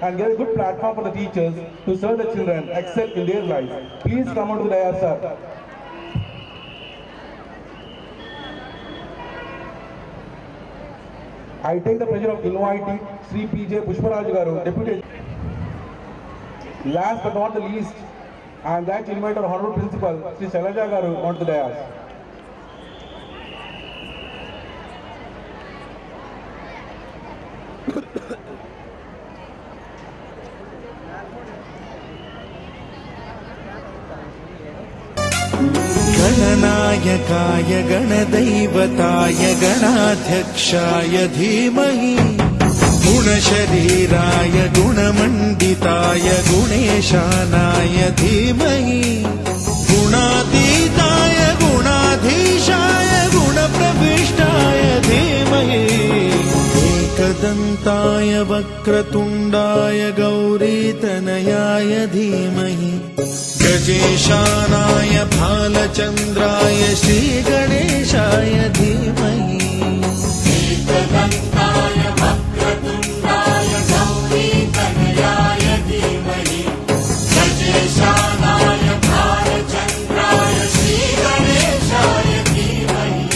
and give a good platform for the teachers to serve the children excel in their lives. Please come on to the dais, sir. I take the pleasure of inviting Sri P.J. Pushparaj Garu, Deputy. Last but not the least, I am glad to invite our Honorable Principal, Sri Shailaja Garu, onto the dais. गणनायकाय गणदैवताय गणाध्यक्षाय धीमहि गुणशरीराय गुणमण्डिताय गुणेशानाय धीमहि गुणातीताय गुणाधीशाय गुणप्रविष्टाय धीमहि एकदन्ताय वक्रतुण्डाय गौरीतनयाय धीमहि गजेशानाय भालचन्द्राय श्रीगणेशाय धीमहि एकदन्ताय वक्रतुण्डाय गौरीतनयाय धीमहि गजेशानाय भालचन्द्राय श्रीगणेशाय धीमहि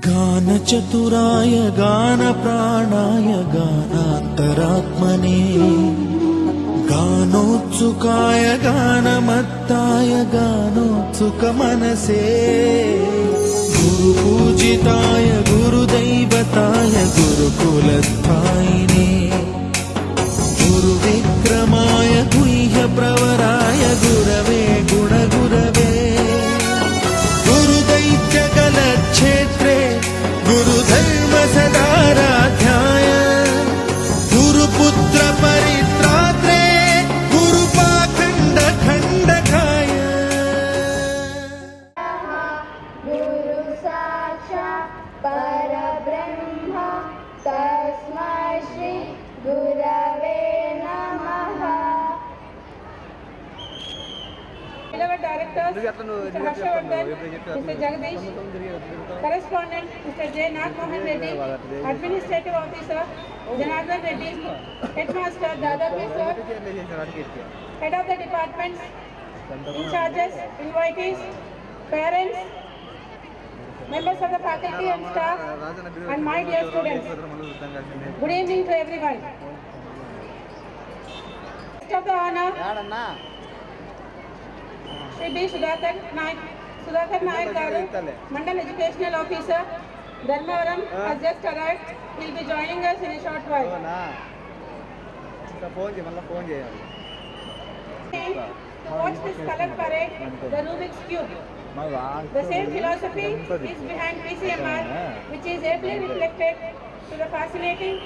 गानचतुराय गानप्राणाय गानान्तरात्मने गानोत्सुकाय गानमत्ताय गानोत्सुकमनसे गुरुपूजिताय गुरुदैवताय गुरुकुलस्थायिने गुरुविक्रमाय गुह्यप्रवराय गुरवे गुणगुरवे गुरुदैत्यकलक्षेत्रे गुरुधर्म सदाराध्याय गुरुपुत्र परित्रात्रे गुरुपाखण्ड खण्डकाय गुरु साक्षात् परब्रह्म तस्मै श्री गुरवे नमः. Beloved directors, Mr. Harshavardhan, Mr. Jagdish, correspondent Mr. J. Nath Mohan Reddy, administrative officer Janardhan Reddy, headmaster Dadapur sir, head of the departments, in charges, invitees, parents, members of the faculty and staff, and my dear students. Good evening to everyone. Guest of the honor, Shri B. Sudhakar Naik Garu, Mandal Educational Officer, Dharmavaram, has just arrived. He will be joining us in a short while. To watch this color parade, the Rubik's Cube. The same philosophy is behind PCMR, which is ably reflected to the fascinating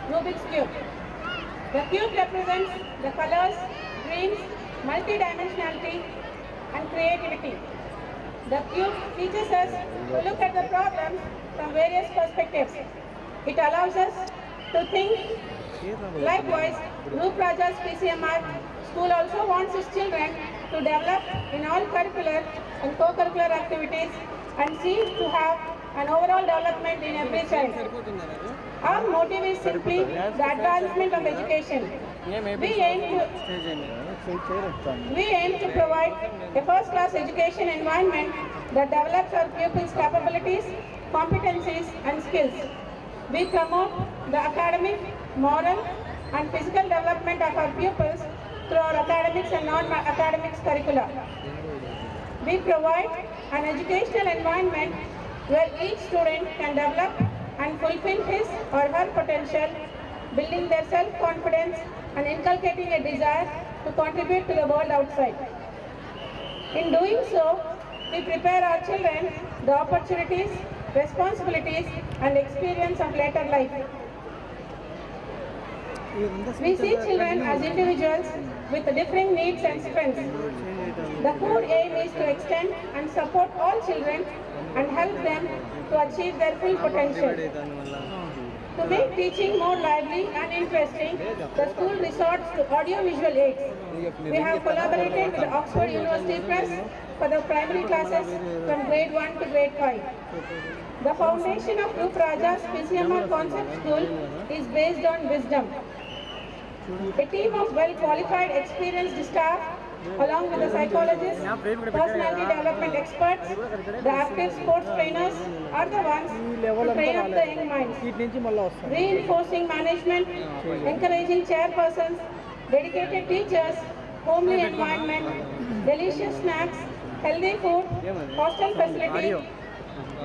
Rubik's Cube. The cube represents the colors, dreams, multidimensionality, and creativity. The cube teaches us to look at the problems from various perspectives. It allows us to think. Likewise, Roop Raja's PCMR school also wants its children to develop in all curricular and co-curricular activities and seek to have an overall development in every child. Our motive is simply the advancement of education. We aim to provide a first-class education environment that develops our pupils' capabilities, competencies, and skills. We promote the academic, moral, and physical development of our pupils through our academics and non-academics curricula. We provide an educational environment where each student can develop and fulfill his or her potential, building their self-confidence and inculcating a desire to contribute to the world outside. In doing so, we prepare our children the opportunities, responsibilities, and experience of later life. We see children as individuals with differing needs and strengths. The core aim is to extend and support all children and help them to achieve their full potential. To make teaching more lively and interesting, the school resorts to audiovisual aids. We have collaborated with the Oxford University Press for the primary classes from grade 1 to grade 5. The foundation of Rup Raja's PCMR Concept School is based on wisdom. A team of well-qualified, experienced staff, along with the psychologists, personality development experts, the active sports trainers, are the ones to train up the young minds. Reinforcing management, encouraging chairpersons, dedicated teachers, homely environment, delicious snacks, healthy food, hostel facility,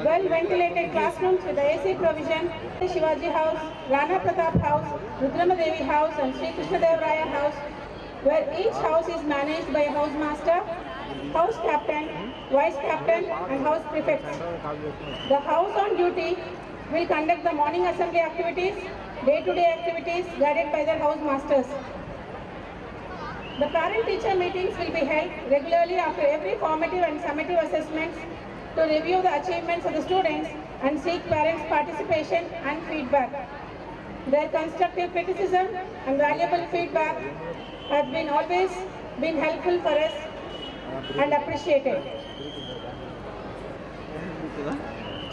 well-ventilated classrooms with the AC provision, Shivaji House, Rana Pratap House, Rudramadevi House and Sri Krishnadeva House, where each house is managed by a house master, house captain, vice captain and house prefects. The house on duty will conduct the morning assembly activities, day-to-day activities guided by their house masters. The parent-teacher meetings will be held regularly after every formative and summative assessments to review the achievements of the students and seek parents' participation and feedback. Their constructive criticism and valuable feedback have always been helpful for us and appreciated.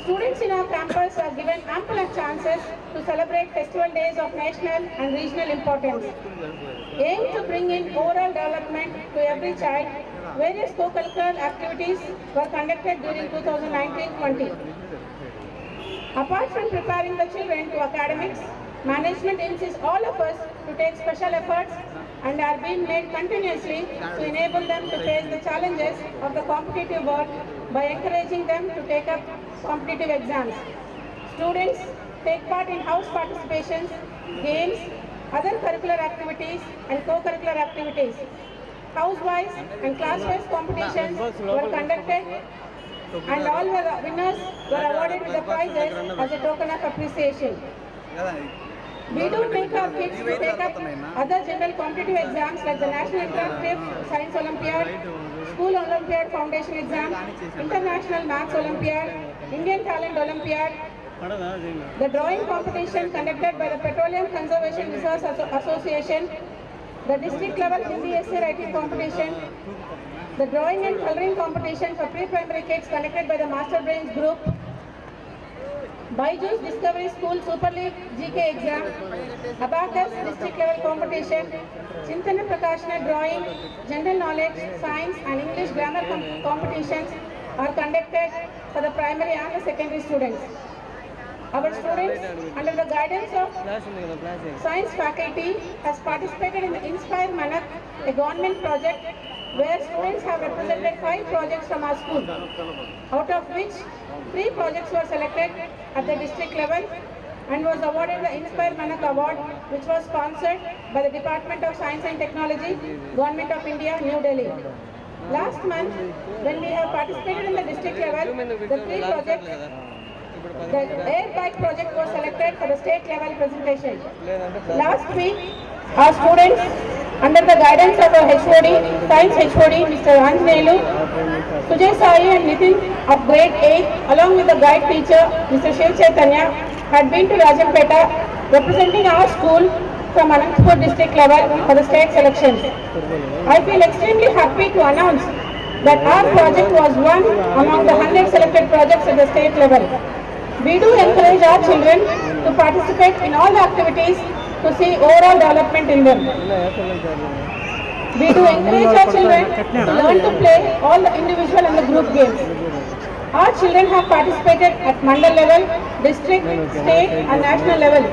Students in our campus are given ample of chances to celebrate festival days of national and regional importance. Aim to bring in overall development to every child, various co-curricular activities were conducted during 2019-20. Apart from preparing the children to academics, management insists all of us to take special efforts and are being made continuously to enable them to face the challenges of the competitive world by encouraging them to take up competitive exams. Students take part in house participations, games, other curricular activities and co-curricular activities. House-wise and class-wise competitions were conducted and all the winners were awarded with the prizes as a token of appreciation. We do make our kids to take up other general competitive exams like the National Interactive Science Olympiad, School Olympiad Foundation Exam, International Maths Olympiad, Indian Talent Olympiad, the drawing competition conducted by the Petroleum Conservation Research Association, the district level Hindi essay writing competition, the drawing and coloring competition for pre-primary kids conducted by the Master Brains group, Byju's Discovery School Super League GK exam, Abacus district level competition, Chintana Prakashna drawing, general knowledge, science and English grammar competitions are conducted for the primary and the secondary students. Our students, under the guidance of science faculty, has participated in the Inspire Manak, a government project where students have represented 5 projects from our school, out of which 3 projects were selected at the district level and was awarded the Inspire Manak Award, which was sponsored by the Department of Science and Technology, Government of India, New Delhi. Last month, when we have participated in the district level, the 3 projects, the air bike project was selected for the state level presentation. Last week, our students, under the guidance of our HOD, Science HOD, Mr. Anjanelu, Sujay Sai and Nitin of grade 8, along with the guide teacher, Mr. Shiv Chaitanya, had been to Rajampeta representing our school from Anantapur district level for the state selections. I feel extremely happy to announce that our project was one among the 100 selected projects at the state level. We do encourage our children to participate in all the activities to see overall development in them. We do encourage our children to learn to play all the individual and the group games. Our children have participated at mandal level, district, state and national level.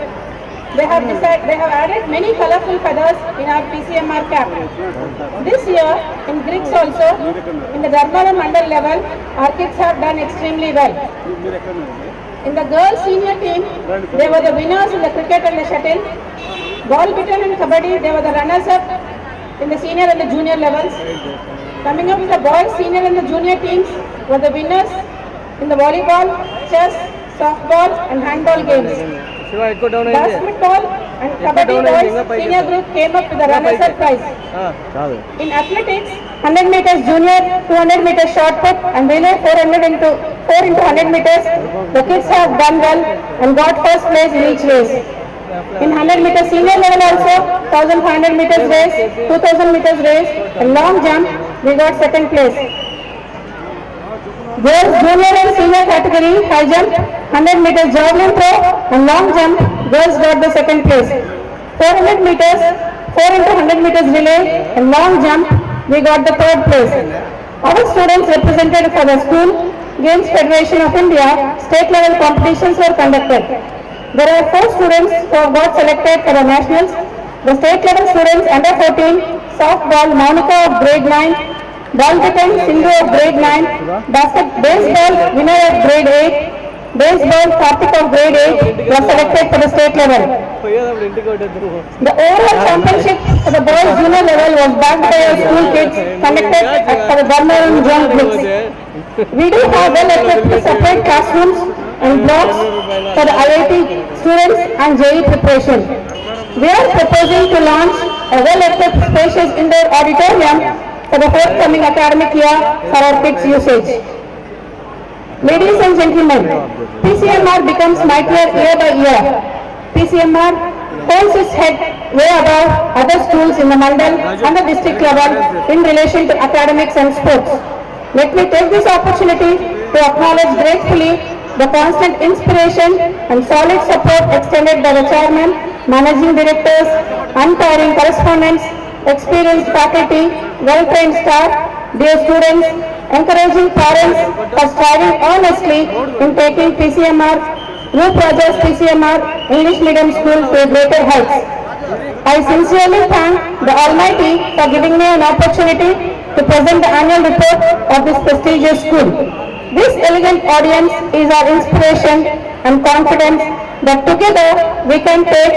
They have added many colorful feathers in our PCMR cap. This year, in Greeks also, in the Dharmala mandal level, our kids have done extremely well. In the girls senior team, they were the winners in the cricket and the shuttle. Ball beaten and kabaddi, they were the runners up in the senior and the junior levels. Coming up, the boys, senior and the junior teams were the winners in the volleyball, chess, softball and handball games. Shiva ಇಟ್ಕೋ down ಇದೆ Basketball and kabaddi boys senior group came up with the runners-up prize. చాలు In athletics, 100 meters junior, 200 meters shot put and relay 4 into 100 meters, the kids have done well and got first place in each race. In 100 meters senior level also, 1500 meters race, 2000 meters race and long jump, we got second place. Girls junior and senior category, high jump, 100 meters javelin throw and long jump, girls got the second place. 400 meters, 4 into 100 meters relay and long jump, we got the third place. Our students represented for the School Games Federation of India, state level competitions were conducted. There are 4 students who have got selected for the nationals. The state level students under 14, softball Monica of grade 9, badminton Sindhu of grade 9, baseball winner of grade 8, baseball Karthik of grade 8 were selected for the state level. పోయేటప్పుడు ఇంటికి కొట్టేద్దరు The overall championship for the boys junior level was backed by our school kids conducted for the Burma Zone Blitz. We do have well equipped separate classrooms and blocks for the IIT students and JEE preparation. We are proposing to launch a well equipped spacious indoor auditorium for the forthcoming academic year for our kids' usage. Ladies and gentlemen, PCMR becomes mightier year by year. PCMR holds its head way above other schools in the mandal and the district level in relation to academics and sports. Let me take this opportunity to acknowledge gratefully the constant inspiration and solid support extended by the chairman, managing directors, untiring correspondents, experienced faculty, well-trained staff, dear students, encouraging parents for striving honestly in taking PCMR, Rup Raja's PCMR English Medium School to greater heights. I sincerely thank the Almighty for giving me an opportunity to present the annual report of this prestigious school. This elegant audience is our inspiration and confidence that together we can take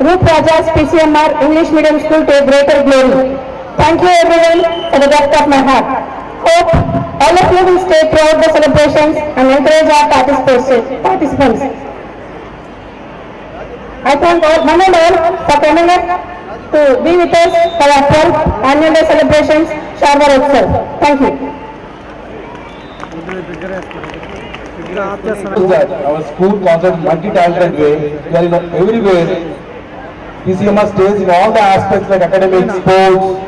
Rup Raja's PCMR English Medium School to a greater glory. Thank you everyone for the depth of my heart. Hope all of you will stay throughout the celebrations and encourage our participants. I thank all one and all for coming up to be with us for our 12th annual day celebrations, Sharma Utsav. Thank you. Is that our school concentrates multi-talented way. We are in everywhere. PCMR stays in all the aspects like academics, sports,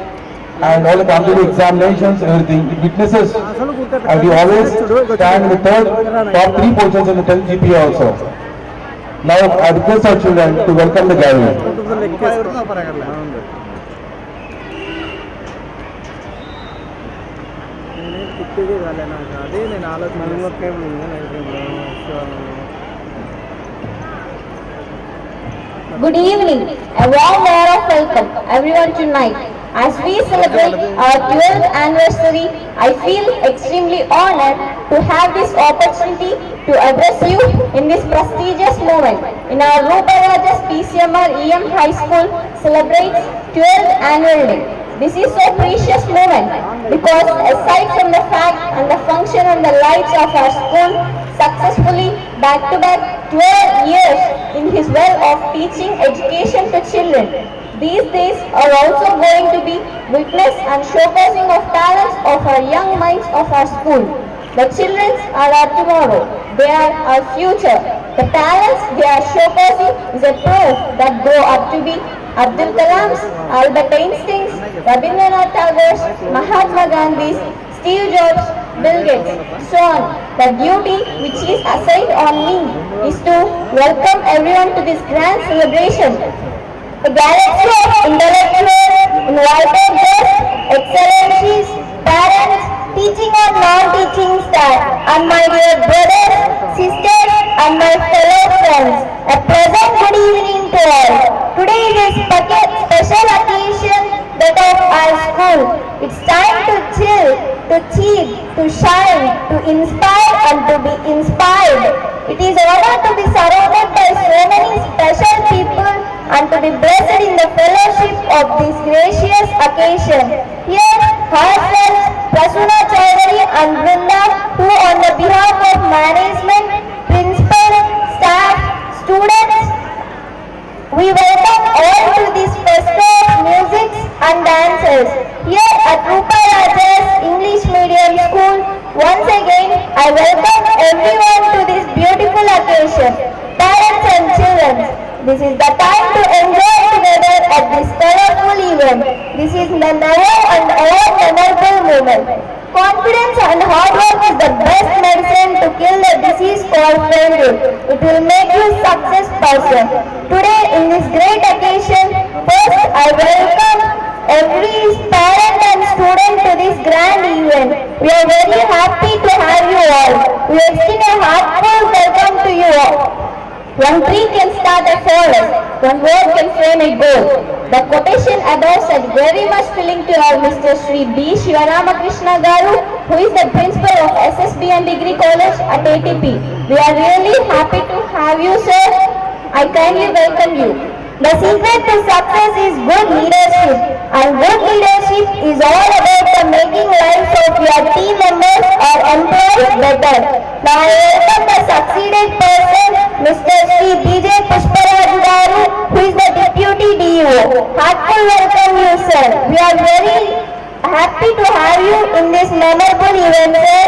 and all the competitive examinations, everything. It witnesses, and we always stand in the top 3 positions in the 10th GPA also. Now I request our children to welcome the gathering. అదే నేను ఆలోచన Good evening. A warm air of welcome everyone tonight. As we celebrate our 12th anniversary, I feel extremely honored to have this opportunity to address you in this prestigious moment. In our Rupa Rajas PCMR EM High School celebrates 12th annual day. This is so precious moment because aside from the fact and the function and the lights of our school successfully back-to-back 12 years in his well of teaching education to children. These days are also going to be witness and showcasing of talents of our young minds of our school. The children are our tomorrow. They are our future. The talents they are showcasing is a proof that grow up to be Abdul Kalam's, Albert Einstein's, Rabindranath Tagore's, Mahatma Gandhi's, Steve Jobs, Bill Gates, so on. The duty which is assigned on me is to welcome everyone to this grand celebration. A galaxy of intellectuals, invited guests, excellencies, parents, teaching and non-teaching staff, and my dear brothers, sisters, and my fellow friends. A pleasant good evening to all. Today is a special occasion that of our school. It's time to chill, to cheer, to shine, to inspire and to be inspired. It is an honor to be surrounded by so many special people and to be blessed in the fellowship of this gracious occasion. Here, ourselves Prasuna Chaudhary and Brinda, who on the behalf of management, principal, staff, students, we welcome all to this festival of music and dances. Here at Rupa Rajas English Medium School, once again I welcome everyone to this beautiful occasion. Parents and children, this is the time to enjoy together at this colorful event. This is the never and ever memorable moment. Confidence and hard work is the best medicine to kill the disease called failure. It will make you success person. Today in this great occasion, first I welcome every parent and student to this grand event. We are very happy to have you all. We extend a heartfelt welcome to you all. One tree can start a forest, one word can frame a goal. The quotation above said very much filling to our Mr. Sri B. Shivaramakrishna Garu, who is the principal of SSB and Degree College at ATP. We are really happy to have you, sir. I kindly welcome you. The secret to success is good leadership, and good leadership is all about the making lives of your team members or employees better. Now I welcome the succeeded person, Mr. Sri B.J. Pushparaj Garu, who is the Deputy DO. Heartful welcome you, sir. We are very happy to have you in this memorable event, sir.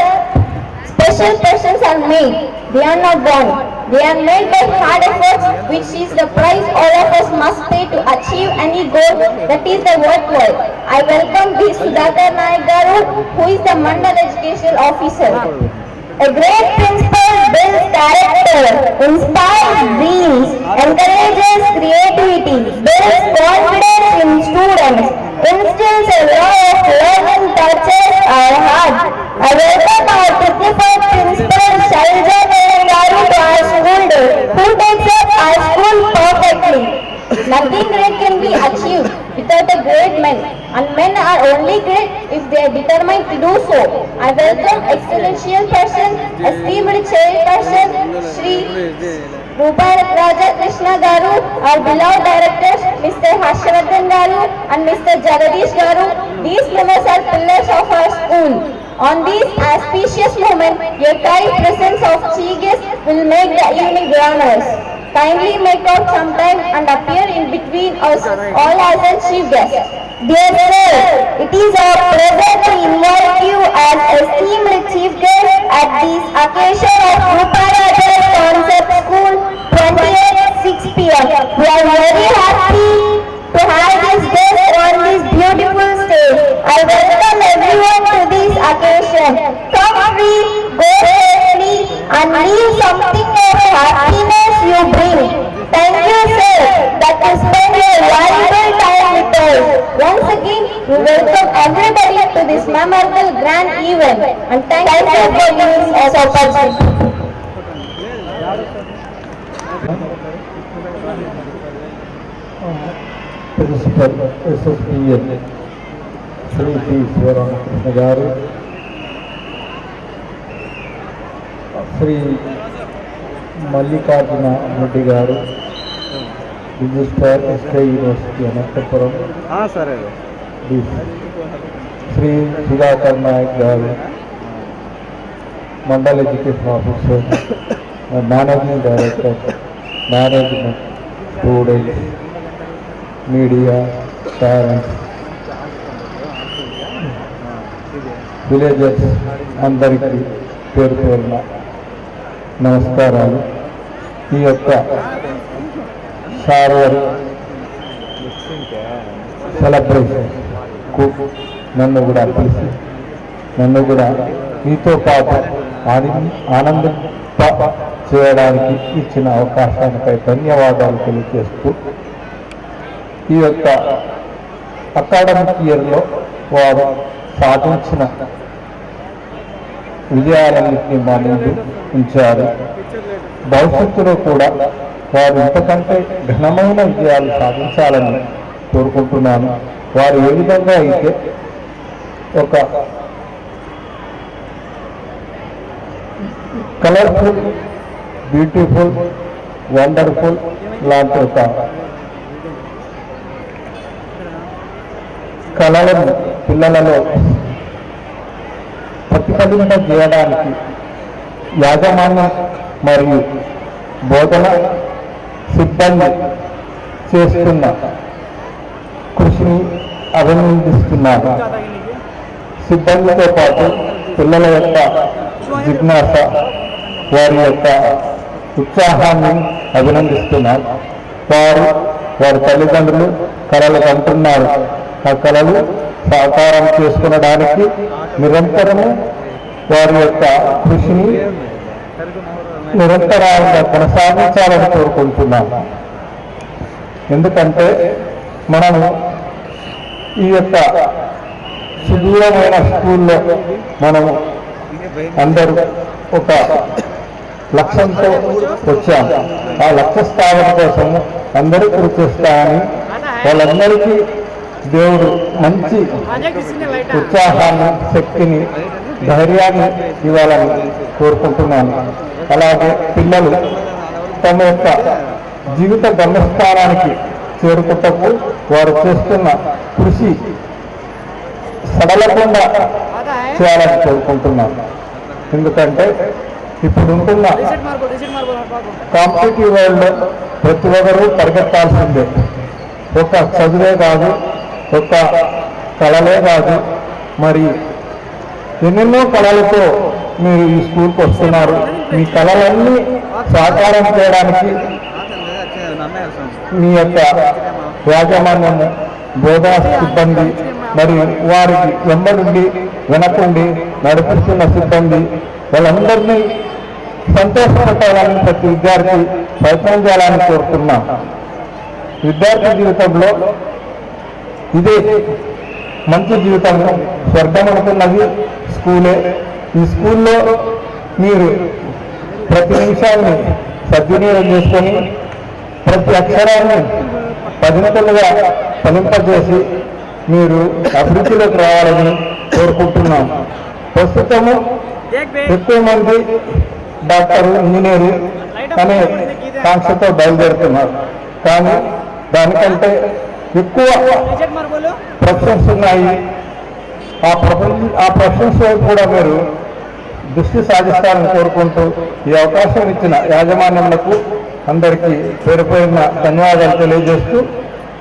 Special persons are made. They are not born. They are made by hard efforts, which is the price all of us must pay to achieve any goal that is the worthwhile. I welcome B. Sudhakar Naik Garu, who is the Mandal Educational Officer. A great principal builds character, inspires dreams, encourages creativity, builds confidence in students, instills a law of learning, touches our heart. I welcome our dignified principal Shailaja Garu to our school day, who takes up our school perfectly. Nothing great can be achieved without a great man, and men are only great if they are determined to do so. I welcome excellential person, esteemed chairperson, Shri Rupa Raja Krishna Garu, our beloved directors, Mr. Harshavardhan Garu and Mr. Jagadish Garu. These members are pillars of our school. On this auspicious moment, your kind presence of chief guests will make the evening glamorous. Kindly make out some time and appear in between us all as a chief guest. Dear sir, it is our pleasure to invite you as esteemed chief guest at this occasion of Rupa Rajas Concept School, 28 6 p.m. We are very happy to have this guest on this beautiful stage. I welcome everyone to this occasion. Come free, go safely, and leave something of happiness you bring. Thank you, sir, that you spend your valuable time with us. Once again, we welcome everybody to this memorable grand event, and thank you for giving us this opportunity. Principal SSPN Sri P. Shivaramakrishna Garu, Sri Mallikarjuna Reddy Garu, Registrar SK University Anantapuram, సరే Sri Sudhakar Naik Garu, Mandal Education Officer, Managing Director, Management, Students, Media, Parents, Villagers, అందరికీ పేరు పేరున నమస్కారాలు. ఈ యొక్క షార్వర్ సెలబ్రేషన్కు నన్ను కూడా పిలిచి నన్ను కూడా మీతో పాటు ఆనందింప చేయడానికి ఇచ్చిన అవకాశానిపై ధన్యవాదాలు తెలియజేస్తూ, ఈ యొక్క అకాడమిక్ ఇయర్లో వారు సాధించిన విజయాలన్నింటినీ మా ముందు ఉంచారు. భవిష్యత్తులో కూడా వారు ఇంతకంటే ఘనమైన విజయాలు సాధించాలని కోరుకుంటున్నాను. వారు ఏ విధంగా అయితే ఒక కలర్ఫుల్, బ్యూటిఫుల్, వండర్ఫుల్ లాంటి ఒక కళలను పిల్లలలో ప్రతిఫలింప చేయడానికి యాజమాన్యం మరియు బోధన సిబ్బంది చేస్తున్న కృషిని అభినందిస్తున్నాను. సిబ్బందితో పాటు పిల్లల యొక్క జిజ్ఞాస, వారి యొక్క ఉత్సాహాన్ని అభినందిస్తున్నాను. వారి తల్లిదండ్రులు కలలు కంటున్నారు. ఆ కలలు సాకారం చేసుకునడానికి నిరంతరము వారి యొక్క కృషిని నిరంతరాయంగా కొనసాగించాలని కోరుకుంటున్నాను. ఎందుకంటే మనము ఈ యొక్క సుదూరమైన స్కూల్లో మనము అందరూ ఒక లక్ష్యంతో వచ్చాం. ఆ లక్ష్య స్థాపన కోసం అందరూ కృషి చేస్తామని వాళ్ళందరికీ దేవుడు మంచి ఉత్సాహాన్ని, శక్తిని, ధైర్యాన్ని ఇవ్వాలని కోరుకుంటున్నాను. అలాగే పిల్లలు తమ యొక్క జీవిత గమ్యస్థానానికి చేరుకుంటూ వారు చేస్తున్న కృషి సడలకుండా చేయాలని కోరుకుంటున్నాను. ఎందుకంటే ఇప్పుడు ఉంటున్న కాంపిటేటివ్ వరల్డ్లో ప్రతి ఒక్కరూ పరిగెత్తాల్సిందే. ఒక చదువే కాదు, ఒక కళలే కాదు, మరి ఎన్నెన్నో కళలతో మీరు ఈ స్కూల్కి వస్తున్నారు. మీ కళలన్నీ సాకారం చేయడానికి మీ యొక్క యాజమాన్యము, బోధనా సిబ్బంది మరియు వారికి వెంబడి వెనకుండి నడిపిస్తున్న సిబ్బంది వాళ్ళందరినీ సంతోషపెట్టాలని ప్రతి విద్యార్థి ప్రయత్నం చేయాలని కోరుతున్నాం. విద్యార్థి జీవితంలో ఇదే మంచి జీవితం, స్వర్గం అనుకున్నది స్కూలే. ఈ స్కూల్లో మీరు ప్రతి నిమిషాన్ని సద్వినియోగం చేసుకొని ప్రతి అక్షరాన్ని పదింతలుగా ఫలింపజేసి మీరు అభివృద్ధిలోకి రావాలని కోరుకుంటున్నాం. ప్రస్తుతము ఎక్కువ మంది డాక్టర్, ఇంజనీరు అనే కాంక్షతో బయలుదేరుతున్నారు. కానీ దానికంటే ఎక్కువ ప్రొఫెషన్స్ ఉన్నాయి. ఆ ప్రొఫెషన్స్ వైపు కూడా మీరు దృష్టి సాధిస్తారని కోరుకుంటూ ఈ అవకాశం ఇచ్చిన యాజమాన్యములకు అందరికీ పేరు పేరున ధన్యవాదాలు తెలియజేస్తూ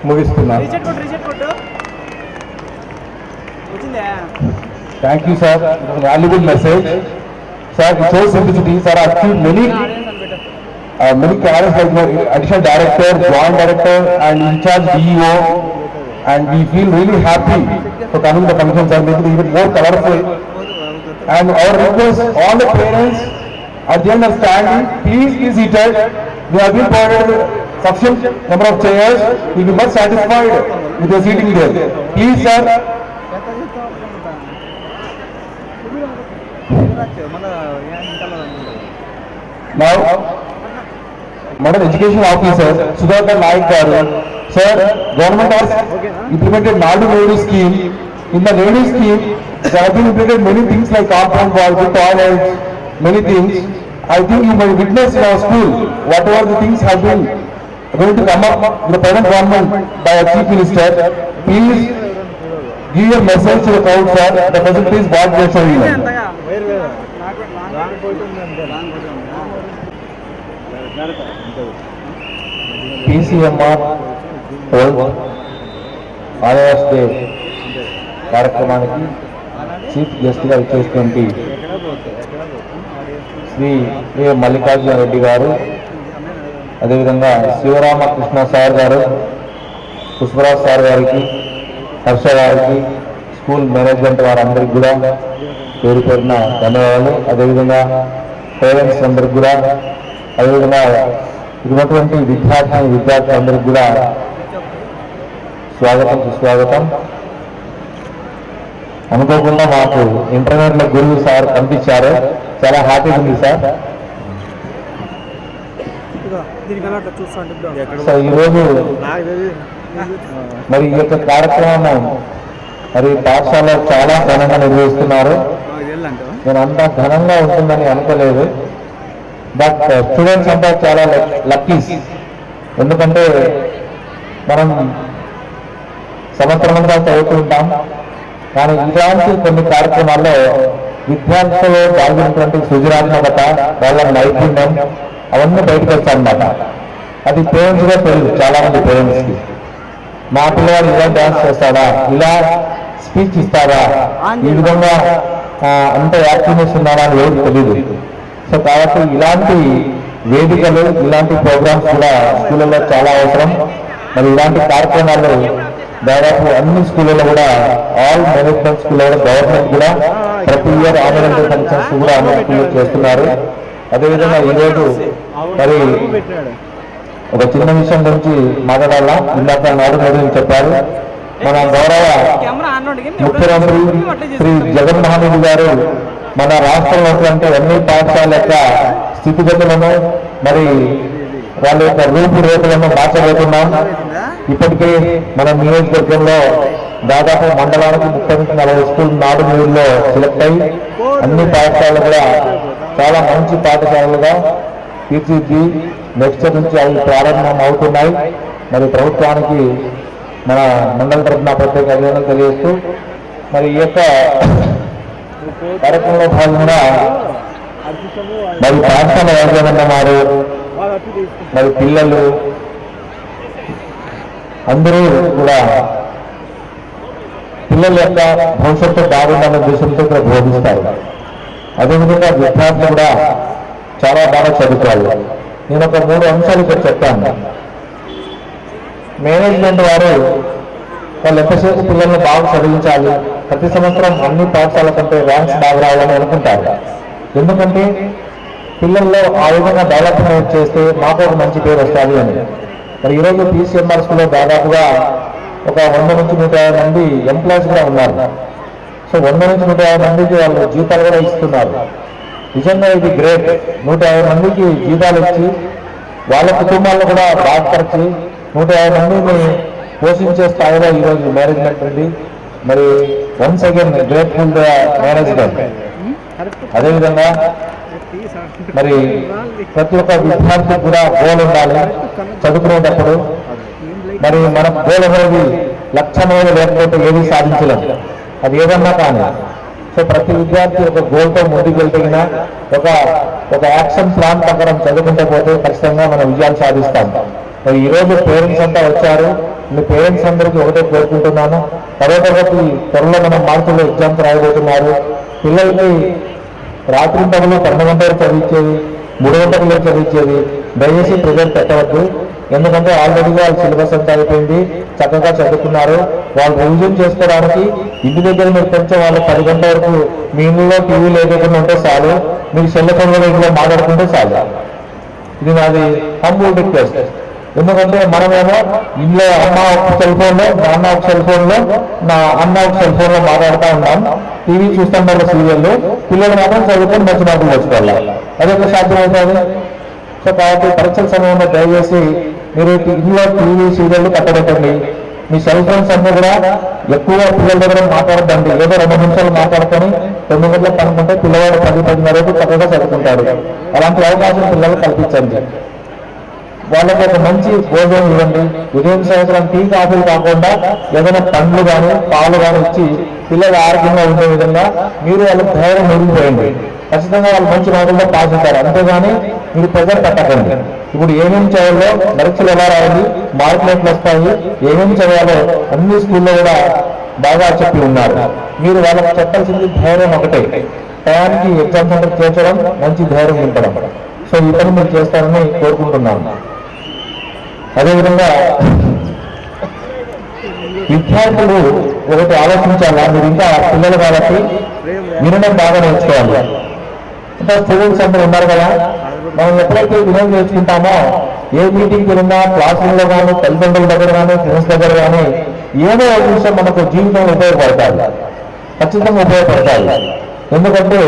ముగిస్తున్నాను. Thank you, sir. It was a valuable message. Sir, it shows simplicity. Sir, I achieved many cadres like additional director, joint director, and in charge DEO, and we feel really happy for coming to the functions and making it even more colorful. And our request, all the parents at the end of standing, please be seated. We have been provided sufficient number of chairs. You will be much satisfied with your seating there. Please, sir. Now, Model Education Officer Sudhakar Naik garu, sir, government has implemented Nadu Nedu scheme. In the Nedu scheme, there have been implemented many things like compound wall, toilets, many things. I think you might witness in our school whatever the things have been going to come up in the present government by our Chief Minister. Please give a message to the crowd, sir. The facility is what they are showing. PCMR World RIS Day కార్యక్రమానికి chief గెస్ట్గా ఇచ్చేటువంటి శ్రీ ఏ మల్లికార్జున రెడ్డి గారు, అదేవిధంగా Sivaramakrishna sir గారు, Pushparaj sir గారికి, హర్ష గారికి, school management వారందరికీ కూడా పేరు పేరున ధన్యవాదాలు. అదేవిధంగా పేరెంట్స్ అందరికి కూడా, అదేవిధంగా ఉన్నటువంటి విద్యార్థులందరికీ కూడా స్వాగతం, సుస్వాగతం. అనుకోకుండా మాకు ఇంటర్నెట్లో గురువు సార్ పంపించారు, చాలా హ్యాపీగా ఉంది సార్. సో ఈరోజు మరి ఈ యొక్క కార్యక్రమం మరి పాఠశాలలో చాలా ఘనంగా నిర్వహిస్తున్నారు. నేను అంత ఘనంగా ఉంటుందని అనుకోలేదు. బట్ స్టూడెంట్స్ అంతా చాలా లక్కీస్. ఎందుకంటే మనం సంవత్సరం అంతా చదువుతుంటాం, కానీ ఇలాంటి కొన్ని కార్యక్రమాల్లో విద్యార్థులు దాగినటువంటి సృజనాత్మకత, వాళ్ళ నైపుణ్యం అవన్నీ బయటకు వచ్చాయన్నమాట. అది పేరెంట్స్ గా తెలియదు చాలా మంది పేరెంట్స్ కి. మా పిల్లవాడు ఇలా డాన్స్ చేస్తాడా, ఇలా స్పీచ్ ఇస్తాడా, ఈ విధంగా అంత యాక్టివ్నెస్ ఉన్నాడా అని ఎవరికి తెలియదు. సో కాబట్టి ఇలాంటి వేదికలు, ఇలాంటి ప్రోగ్రామ్స్ కూడా స్కూళ్ళలో చాలా అవసరం. మరి ఇలాంటి కార్యక్రమాలు దాదాపు అన్ని స్కూళ్ళలో కూడా, ఆల్ మేనేజ్మెంట్ స్కూల్లో కూడా, గవర్నమెంట్ కూడా ప్రతి ఇయర్ ఆన్యువల్ డే ఫంక్షన్స్ కూడా అన్ని స్కూల్లో చేస్తున్నారు. అదేవిధంగా ఈరోజు మరి ఒక చిన్న విషయం గురించి మాట్లాడాలా. ఇందాక నాడు చెప్పారు, మన గౌరవ ముఖ్యమంత్రి శ్రీ జగన్మోహన్ రెడ్డి గారు మన రాష్ట్రంలో ఉన్నటువంటి అన్ని పాఠశాల యొక్క స్థితిగతులను, మరి వాళ్ళ యొక్క రూపురేఖలను మార్చబోతున్నాం. ఇప్పటికే మన నియోజకవర్గంలో దాదాపు మండలానికి 30-40 స్కూల్ నాడు నేడులో సెలెక్ట్ అయ్యి అన్ని పాఠశాలలు కూడా చాలా మంచి పాఠశాలలుగా తీర్చిదిద్ది నెక్స్ట్ నుంచి అవి ప్రారంభం అవుతున్నాయి. మరి ప్రభుత్వానికి మన మండల తరఫున ప్రత్యేక అభినందనలు తెలియజేస్తూ, మరి ఈ యొక్క కార్యక్రమంలో భాగంగా మరి పాఠశాల యాజమాన్యం వారు, మరి పిల్లలు అందరూ కూడా పిల్లల యొక్క భవిష్యత్తు బాగుందన్న ఉద్దేశంతో ఇక్కడ బోధిస్తారు. అదేవిధంగా విద్యార్థులు కూడా చాలా బాగా చదువుకోవాలి. నేను ఒక 3 అంశాలు ఇక్కడ చెప్తాను. మేనేజ్మెంట్ వారు వాళ్ళు ఎంతసేపు పిల్లల్ని బాగా చదివించాలి, ప్రతి సంవత్సరం అన్ని పాఠశాల కంటే ర్యాంక్స్ బాగా రావాలని అనుకుంటారు. ఎందుకంటే పిల్లల్లో ఆ విధంగా డెవలప్మెంట్ చేస్తే మాకు ఒక మంచి పేరు వస్తుంది అని. మరి ఈరోజు పీసీఎంఆర్ స్కూల్లో దాదాపుగా ఒక 100 నుంచి 150 మంది ఎంప్లాయీస్ కూడా ఉన్నారు. సో 100 నుంచి 150 మందికి వాళ్ళు జీతాలు కూడా ఇస్తున్నారు. నిజంగా ఇది గ్రేట్. 150 మందికి జీతాలు ఇచ్చి వాళ్ళ కుటుంబాలను కూడా బాధపరిచి 150 మందిని పోషించే స్థాయిలో ఈరోజు మేనేజ్మెంట్ ఉంది. మరి వన్స్ అగైన్ గ్రేట్ఫుల్ మేనేజ్మెంట్. అదేవిధంగా మరి ప్రతి ఒక్క విద్యార్థి కూడా గోల్ ఉండాలి చదువుకునేటప్పుడు. మరి మన గోల్ అనేది లక్ష్యమైన లేకపోతే ఏది సాధించలేము, అది ఏదన్నా కానీ. సో ప్రతి విద్యార్థి ఒక గోల్తో ముందుకు వెళ్తున్నా ఒక యాక్షన్ ప్లాన్ ప్రకారం చదువుకుంటే పోతే ఖచ్చితంగా మనం విజయాలు సాధిస్తాం. మరి ఈరోజు పేరెంట్స్ అంతా వచ్చారు. మీ పేరెంట్స్ అందరికీ ఒకటే కోరుకుంటున్నాను, 10వ తరగతి త్వరలో మనం మార్కుల్లో ఎగ్జామ్స్ రాయబోతున్నారు. పిల్లలకి రాత్రి పగలు 12 గంటలు చదివించేది, 3 గంటలు చదివించేది దయచేసి ప్రెజర్ పెట్టవద్దు. ఎందుకంటే ఆల్రెడీగా వాళ్ళ సిలబస్ అంతా అయిపోయింది, చక్కగా చదువుకున్నారు. వాళ్ళు రివిజన్ చేసుకోవడానికి ఇంటి దగ్గర మీరు కొంచెం వాళ్ళు 10 గంటల వరకు మీ ఇంట్లో టీవీ లేకుండా ఉంటే చాలు, మీకు సెల్ ఫోన్ కూడా ఇంట్లో మాట్లాడుకుంటే చాలు. ఇది నాది హంబుల్ రిక్వెస్ట్. ఎందుకంటే మనమేమో ఇంట్లో అమ్మ ఒక సెల్ ఫోన్లో, నాన్న ఒక సెల్ ఫోన్లో, నా అన్న ఒక సెల్ ఫోన్లో మాట్లాడుతూ ఉంటాం, టీవీ చూస్తాం వాళ్ళ సీరియల్లో. పిల్లలు మాత్రం చదువుకొని మంచి మార్కులు తెచ్చుకోవాలి. అదొక సాధ్యమవుతుంది. సో కాబట్టి పరీక్షల సమయంలో దయచేసి మీరు ఇంట్లో టీవీ సీరియల్ కట్టబెట్టండి. మీ సెల్ ఫోన్స్ అన్నీ కూడా ఎక్కువ పిల్లల దగ్గర మాట్లాడద్దండి. ఏదో 2 నిమిషాలు మాట్లాడుకొని 9 గంటలకు కనుక్కుంటే పిల్లవాడు 10-10:30 వరకు చక్కగా చదువుకుంటాడు. అలాంటి అవకాశం పిల్లలు కల్పించండి. వాళ్ళకి ఒక మంచి భోజనం ఇవ్వండి. ఉదయం సాయంత్రం టీ కాఫీలు కాకుండా ఏదైనా పండ్లు కానీ పాలు కానీ ఇచ్చి పిల్లలు ఆరోగ్యంగా ఉండే విధంగా మీరు వాళ్ళకి ధైర్యం మెరిగిపోయండి. ఖచ్చితంగా వాళ్ళు మంచి మార్కుల్లో పాస్ అవుతారు. అంతేగాని మీరు ప్రెజర్ పెట్టకండి. ఇప్పుడు ఏమేమి చేయాలో, పరీక్షలు ఎలా రాయాలి, మార్కులు ఎట్లా వస్తాయి, ఏమేమి చేయాలో అన్ని స్కూల్లో కూడా బాగా చెప్పి ఉన్నారు. మీరు వాళ్ళకి చెప్పాల్సింది ధైర్యం ఒకటే, టయానికి ఎగ్జామ్ సెంటర్ చేర్చడం, మంచి ధైర్యం నింపడం. సో ఈ పని మీరు చేస్తారని కోరుకుంటున్నాను. అదేవిధంగా విద్యార్థులు ఒకటి ఆలోచించాలా, మీరు ఇంకా పిల్లలు కాబట్టి వినడం బాగా నేర్చుకోవాలి. ఇంకా స్టూడెంట్స్ అందరూ ఉన్నారు కదా, మనం ఎప్పుడైతే వినయం నేర్చుకుంటామో ఏ మీటింగ్కి వెళ్ళినా, క్లాస్ రూమ్లో కానీ, తల్లిదండ్రుల దగ్గర కానీ, ఫ్రెండ్స్ దగ్గర కానీ ఏదో ఒక విషయం మనకు జీవితంలో ఉపయోగపడతాయి, ఖచ్చితంగా ఉపయోగపడతాయి. ఎందుకంటే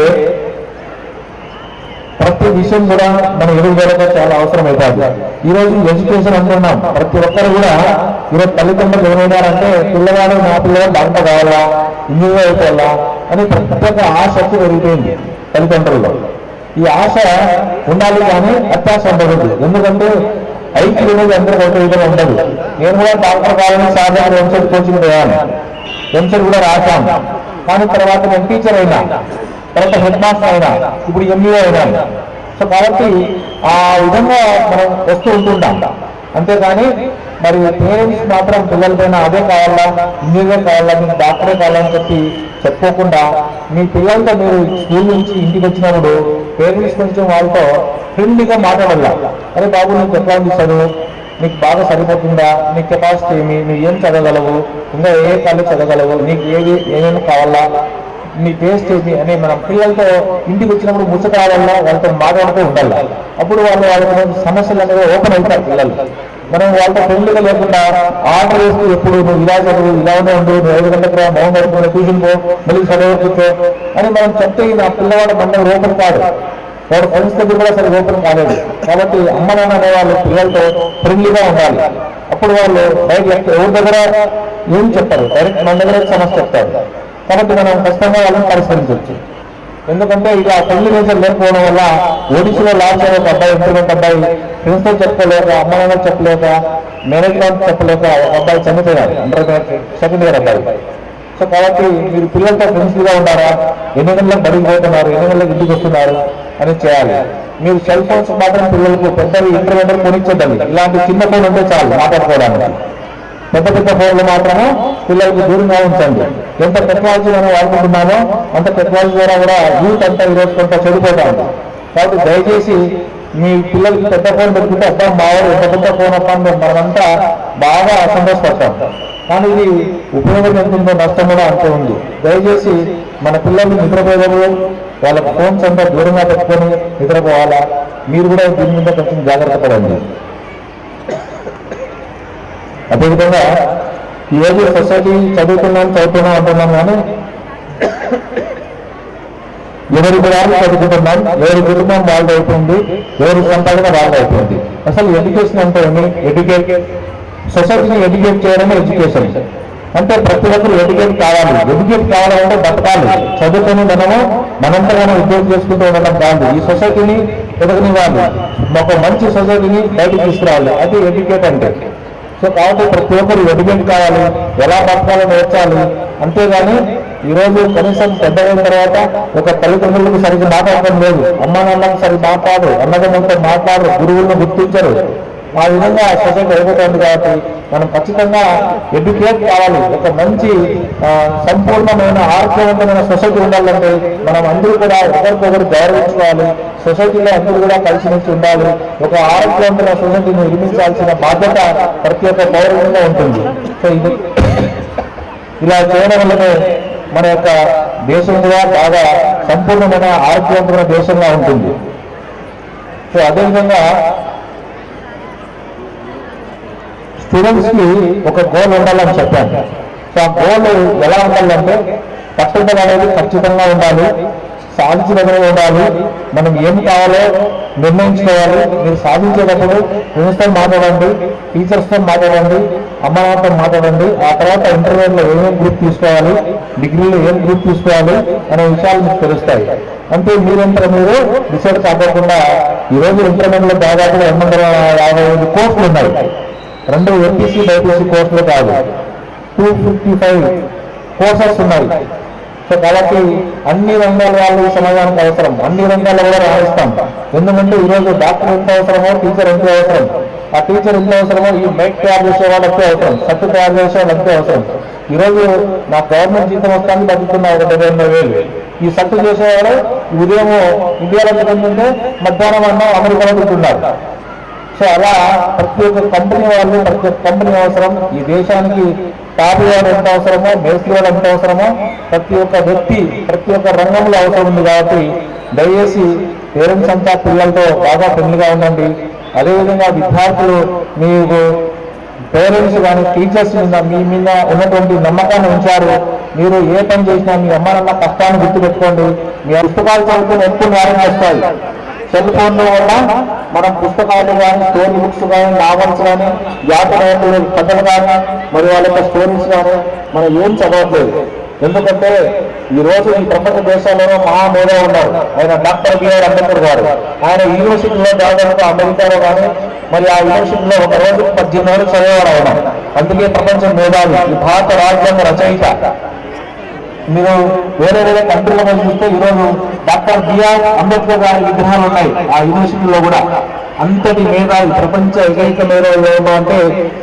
ప్రతి విషయం కూడా మన ఎదుగుదలకు చాలా అవసరం అవుతుంది. ఈరోజు ఎడ్యుకేషన్ అంటున్నాం, ప్రతి ఒక్కరు కూడా ఈరోజు తల్లిదండ్రులు ఏమైనారంటే పిల్లవాడు, నా పిల్లవాడు డాక్టర్ కావాలా, ఇంజనీర్ అయిపోవాలా అని ప్రత్యేక ఆసక్తి పెరిగిపోయింది తల్లిదండ్రుల్లో. ఈ ఆశ ఉండాలి కానీ అత్యాశ ఉండదు. ఎందుకంటే ఐక్యూ అనేది అందరూ ఒక విధంగా ఉండదు. నేను కూడా డాక్టర్ కావాలని సాధారణ ఎంసెట్ కోచింగ్ పోయాను, ఎంసెట్ కూడా రాశాను. కానీ తర్వాత నేను టీచర్ అయినా. తర్వాత హెడ్ మాస్టర్ అయినా, ఇప్పుడు ఎంఈఓ అయినా. సో కాబట్టి ఆ విధంగా మనం వస్తూ ఉంటుంటాం. అంతేగాని మరి పేరెంట్స్ మాత్రం పిల్లలపైన అదే కావాలా, ఇంజనీరే కావాలా, మీకు డాక్టరే కావాలని చెప్పి చెప్పుకోకుండా మీ పిల్లలతో మీరు స్కూల్ నుంచి ఇంటికి వచ్చినప్పుడు పేరెంట్స్ కొంచెం వాళ్ళతో ఫ్రెండ్లీగా మాట్లాడాల. అరే బాబు, నీకు ఎట్లా ఉంది చదువు, నీకు బాగా సరిపోతుందా, నీ కెపాసిటీ ఏమి, నువ్వు ఏం చదవగలవు, ఇంకా ఏ కాలేజ్ చదవగలవు, నీకు ఏమేమి కావాలా, నీ టేస్ట్ ఏంటి అని మనం పిల్లలతో ఇంటికి వచ్చినప్పుడు ముచ్చటాడల్లా వాళ్ళతో మాట్లాడుతూ ఉండాలి. అప్పుడు వాళ్ళకి సమస్యలు అనేవి ఓపెన్ అవుతారు పిల్లలు. మనం వాళ్ళతో ఫ్రెండ్లీగా లేకుండా ఆర్డర్ వేస్తూ ఎప్పుడు నువ్వు ఇలా చదువు, ఇలానే ఉండు, నువ్వు 5 గంటలకు రా, మౌన్ పడుకుని ట్యూషన్ పో, మళ్ళీ చదువు కూర్చో అని మనం చెప్తే నా పిల్లవాడు మన ఓపెన్ కాదు, వాడు ఫ్రెండ్స్ దగ్గర కూడా సరే ఓపెన్ కాలేదు. కాబట్టి అమ్మ నాన్న అనే వాళ్ళు పిల్లలతో ఫ్రెండ్లీగా ఉండాలి. అప్పుడు వాళ్ళు బయట ఎవరి దగ్గర ఏం చెప్పారు, డైరెక్ట్ మన దగ్గర సమస్య చెప్తారు. కాబట్టి మనం ఖచ్చితంగా వాళ్ళని పరిష్కరించవచ్చు. ఎందుకంటే ఇక ఫ్రెండ్లీ నేచర్ లేకపోవడం వల్ల ఓడిసిలో లాస్ట్ అయ్యే ఒక అబ్బాయి, ఇంటర్మీడియట్ అబ్బాయి ఫ్రెండ్స్తో చెప్పలేక, అమ్మ నాన్న చెప్పలేక, మేనేజ్మెంట్ చెప్పలేక ఒక అబ్బాయి చనిపోయారు, సెకండ్ ఇయర్ అబ్బాయి. సో కాబట్టి మీరు పిల్లలతో ఫ్రెండ్స్గా ఉన్నారా, ఎన్ని గంటలకు బడికి పోతున్నారు, ఎన్ని గంటలకు ఇంటికి వస్తున్నారు అని చేయాలి. మీరు సెల్ ఫోన్స్ మాత్రం పిల్లలకు పెద్దవి ఇంటర్మీడియట్ కొనిచ్చేద్దండి. ఇలాంటి చిన్న ఫోన్ ఉంటే చాలు మాట్లాడుకోవడానికి. పెద్ద పెద్ద ఫోన్లు మాత్రమే పిల్లలకు దూరంగా ఉంచండి. ఎంత టెక్నాలజీ మనం వాడుకుంటున్నామో అంత టెక్నాలజీ ద్వారా కూడా యూత్ అంతా ఈరోజు కొంత చెడిపోతాం. కాబట్టి దయచేసి మీ పిల్లలకి పెద్ద ఫోన్ పెట్టుకుంటే అబ్బా మావాడు ఎంత పెద్ద ఫోన్ అప్ప మనమంతా బాగా సంతోషపడతాం. కానీ ఇది ఉపయోగం ఎంత ఉందో నష్టం కూడా అంతే ఉంది. దయచేసి మన పిల్లలు నిద్రపోయేటప్పుడు వాళ్ళకి ఫోన్స్ అంతా దూరంగా పెట్టుకొని నిద్రపోవాలా. మీరు కూడా దీని మీద కొంచెం జాగ్రత్త పడండి. అదేవిధంగా ఈరోజు సొసైటీ చదువుతున్నాం అంటున్నాం, కానీ ఎవరి గురాలు చదువుకుంటున్నాం, ఎవరి కుటుంబం వాళ్ళు అయిపోయింది, ఎవరి సంపాదన వాళ్ళు అయిపోయింది. అసలు ఎడ్యుకేషన్ అంటే ఏమి? సొసైటీని ఎడ్యుకేట్ చేయడమే ఎడ్యుకేషన్. అంటే ప్రతి ఒక్కరు ఎడ్యుకేట్ కావాలి. ఎడ్యుకేట్ కావాలంటే బతకాలి. చదువుకొని మనంతా మనం ఉద్యోగం చేసుకుంటూ ఉండడం కాదు. ఈ సొసైటీని ఎదగనివ్వాలి, ఒక మంచి సొసైటీని బయటకు తీసుకురావాలి. అది ఎడ్యుకేట్ అంటే. సో కాబట్టి ప్రతి ఒక్కరు ఎడ్యుకేట్ కావాలి, ఎలా బతకాలో నేర్చాలి. అంతేగాని ఈరోజు కనీసం పెద్దగైన తర్వాత ఒక తల్లిదండ్రులకు సరిగ్గా మాట్లాడటం లేదు, అమ్మ నాన్నకు సరిగ్గా మాట్లాడు, అన్నదమ్ములతో మాట్లాడు, గురువులను గుర్తించరు. ఆ విధంగా సొసైటీ అయిపోతుంది. కాబట్టి మనం ఖచ్చితంగా ఎడ్యుకేట్ కావాలి. ఒక మంచి సంపూర్ణమైన ఆరోగ్యవంతమైన సొసైటీ ఉండాలంటే మనం అందరూ కూడా ఒకరికొకరు గౌరవించుకోవాలి. సొసైటీలో అందరూ కూడా కలిసిమెలిసి ఉండాలి. ఒక ఆరోగ్యవంతమైన సొసైటీని నిర్మించాల్సిన బాధ్యత ప్రతి ఒక్క పౌరునిగా ఉంటుంది. సో ఇది ఇలా చేయడం వల్లనే మన యొక్క దేశం కూడా బాగా సంపూర్ణమైన ఆరోగ్యవంతమైన దేశంగా ఉంటుంది. సో అదేవిధంగా స్టూడెంట్స్ కి ఒక గోల్ ఉండాలని చెప్పాను. సో ఆ గోల్ ఎలా ఉండాలంటే పట్టుదల అనేది ఖచ్చితంగా ఉండాలి, సాధించదగిన ఉండాలి. మనం ఏం కావాలో నిర్ణయించుకోవాలి. మీరు సాధించేటప్పుడు ఫ్రెండ్స్తో మాట్లాడండి, టీచర్స్తో మాట్లాడండి, అమ్మ నాన్నతో మాట్లాడండి. ఆ తర్వాత ఇంటర్వ్యూలో ఏమేమి గ్రూప్ తీసుకోవాలి, డిగ్రీలో ఏం గ్రూప్ తీసుకోవాలి అనే విషయాలు మీకు తెలుస్తాయి. అంటే మీరంతా మీరు డిసైడ్ కాకుండా ఈరోజు ఇంటర్వ్యూలో దాదాపుగా 855 కోర్సులు ఉన్నాయి. 2 ఎంపీసీ బైపీసీ కోర్సులు కాదు, 255 కోర్సెస్ ఉన్నాయి. సో కాబట్టి అన్ని రంగాల వాళ్ళు ఈ సమాజానికి అవసరం, అన్ని రంగాల్లో కూడా రాణిస్తాం. ఎందుకంటే ఈరోజు డాక్టర్ ఎంత అవసరమో టీచర్ ఎంత అవసరం, ఆ టీచర్ ఎంత అవసరమో ఈ మైక్ తయారు చేసే వాళ్ళు అంతే అవసరం, సత్తు తయారు చేసే వాళ్ళు అంతే అవసరం. ఈరోజు నా గవర్నమెంట్ జీతం వస్తానికి బతుకుతున్నా 70,000. ఈ సత్తు చేసేవాడు ఉదయం ఇండియాలో తిరుగుతుంటే మధ్యాహ్నం అన్న అమెరికాలో తింటున్నారు. సో అలా ప్రతి ఒక్క కంపెనీ వాళ్ళు, ప్రతి ఒక్క కంపెనీ అవసరం. ఈ దేశానికి టాపీ వాడు ఎంత అవసరమో, మేస్త్రి వాడు ఎంత అవసరమో ప్రతి ఒక్క వ్యక్తి ప్రతి ఒక్క రంగంలో అవసరం ఉంది. కాబట్టి దయచేసి పేరెంట్స్ అంతా పిల్లలతో బాగా ఫ్రెండ్లీగా ఉండండి. అదేవిధంగా విద్యార్థులు మీకు పేరెంట్స్ కానీ టీచర్స్ మీద మీ మీద ఉన్నటువంటి నమ్మకాన్ని ఉంచారు. మీరు ఏ పని చేసినా మీ అమ్మ నాన్న కష్టాన్ని గుర్తుపెట్టుకోండి. మీ పుస్తకాలు చదువుకుని ఎక్కువ న్యాయం చేస్తాయి. సెల్ ఫోన్లో వల్ల మనం పుస్తకాలు కానీ, స్టోరీ బుక్స్ కానీ, నావల్స్ కానీ, యాత్రలు కథలు కానీ, మరి వాళ్ళ యొక్క స్టోరీస్ కానీ మనం ఏం చదవట్లేదు. ఎందుకంటే ఈరోజు ఈ ప్రపంచ దేశాల్లోనూ మహామేధా ఉన్నారు. ఆయన డాక్టర్ బిఆర్ అంబేద్కర్ గారు. ఆయన యూనివర్సిటీలో దాదాపుగా అమెరికాలో కానీ మరి ఆ యూనివర్సిటీలో ఒక రోజు 18 నెలలు చదివేవాడు ఆయన. అందుకే ప్రపంచం మేధావి, ఈ భారత రాజ్యాంగ రచయిత. మీరు వేరే వేరే కంట్రీలో చూస్తే ఈరోజు డాక్టర్ బిఆర్ అంబేద్కర్ గారి విగ్రహాలు ఉన్నాయి ఆ యూనివర్సిటీలో కూడా. అంతటి మేధావి, ప్రపంచ ఏకైక మేధావి ఎవరు అంటే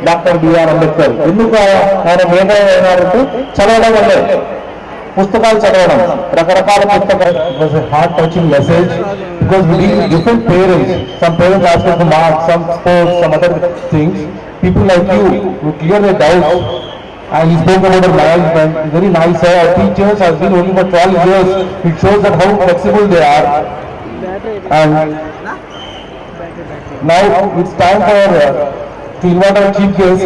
డాక్టర్ బిఆర్ అంబేద్కర్. ఎందుకు ఆయన మేధావి అయినారంటే చదవడం వల్లే, పుస్తకాలు చదవడం, రకరకాల పుస్తకాలు. Heart touching message because we deal with different parents. Some parents ask for marks, some sports, some other things. People like you who clear their doubts, and he spoke about the management. Very nice, sir. Our teachers has been only for 12 years. It shows that how flexible they are. And now it's time for to invite our chief guest,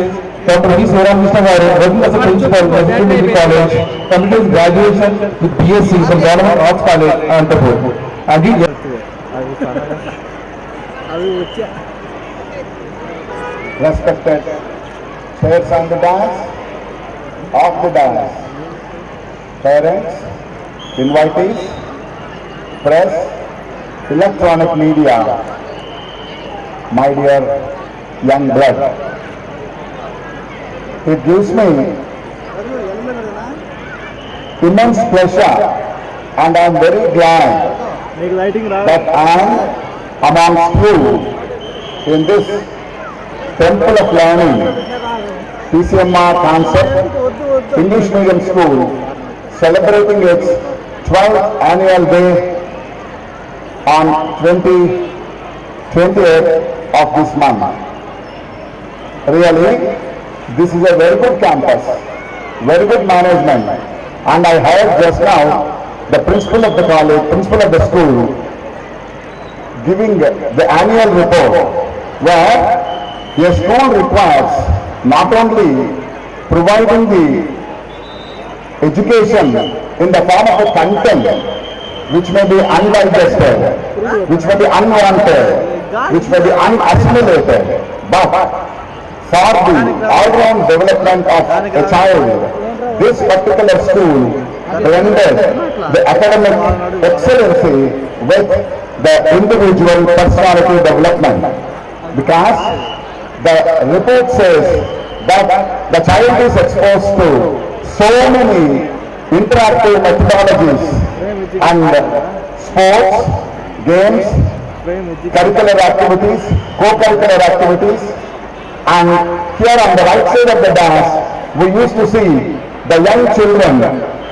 Dr. V. Sriram Krishna garu, working as a principal at Trinity College, completed his graduation with BSc from Government Arts College, Anantapur. And he అవి వచ్చా respected chairs on the dais, of the dais, parents, invitees, press, electronic media, my dear young blood. It gives me immense pleasure and I am very glad నీకు lighting రా that I am amongst you in this temple of learning, PCMR concept, English medium school, celebrating its 12th annual day on 28th of this month. Really, this is a very good campus, very good management, and I heard just now the principal of the college, principal of the school, giving the annual report where a school requires not only providing the education in the form of a content which may be undigested, which may be unwanted, which may be unassimilated, but for the all-round development of a child, this particular school blended the academic excellency with the individual personality development, because the report says that the child is exposed to so many interactive methodologies and sports, games, curricular activities, co-curricular activities, and here on the right side of the dais, we used to see the young children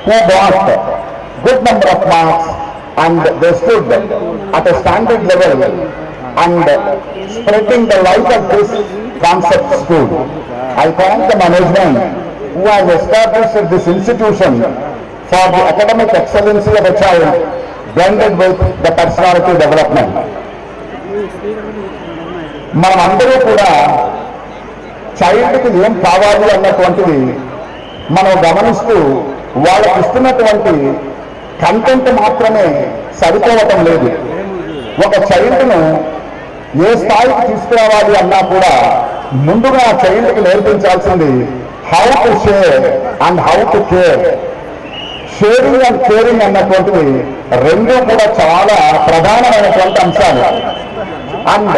who got good number of marks and they stood at a standard level and spreading the light of this concept school. I thank the management who has established this institution for the academic excellency of a child blended with the personality development. మనమందరూ కూడా చైల్డ్కి ఏం కావాలి అన్నటువంటిది మనం గమనిస్తూ వాళ్ళకి ఇస్తున్నటువంటి content మాత్రమే సరిపోవటం లేదు. ఒక చైల్డ్ను ఏ స్థాయికి తీసుకురావాలి అన్నా కూడా ముందుగా ఆ చైల్డ్కి నేర్పించాల్సింది how to share and how to care. Sharing and caring అన్నటువంటివి రెండూ కూడా చాలా ప్రధానమైనటువంటి అంశాలు. అండ్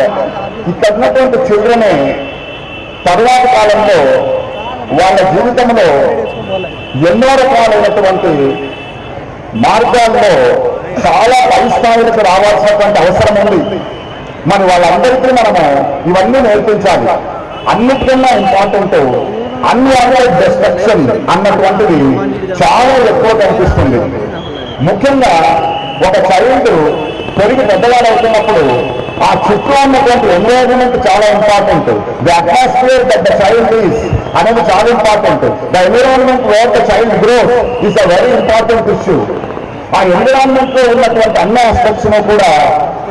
ఇక్కడ ఉన్నటువంటి చిల్డ్రనే తరువాత కాలంలో వాళ్ళ జీవితంలో ఎన్నో రకాలైనటువంటి మార్గాల్లో చాలా పై స్థాయిలకు రావాల్సినటువంటి అవసరం ఉంది. మరి వాళ్ళందరికీ మనము ఇవన్నీ నేర్పించాలి. అన్నిటికన్నా ఇంపార్టెంట్ అన్వాంటెడ్ డిస్ట్రక్షన్ అన్నటువంటిది చాలా ఎక్కువ కనిపిస్తుంది. ముఖ్యంగా ఒక చైల్డ్ పెరిగి పెద్దవాడవుతున్నప్పుడు ఆ చుట్టూ ఉన్నటువంటి ఎన్వైరన్మెంట్ చాలా important. The atmosphere that the child is అనేది చాలా important. The environment wear the child growth is a very important issue. ఆ ఎన్విరాన్మెంట్ లో ఉన్నటువంటి అన్ని ఆస్పెక్ట్స్ ను కూడా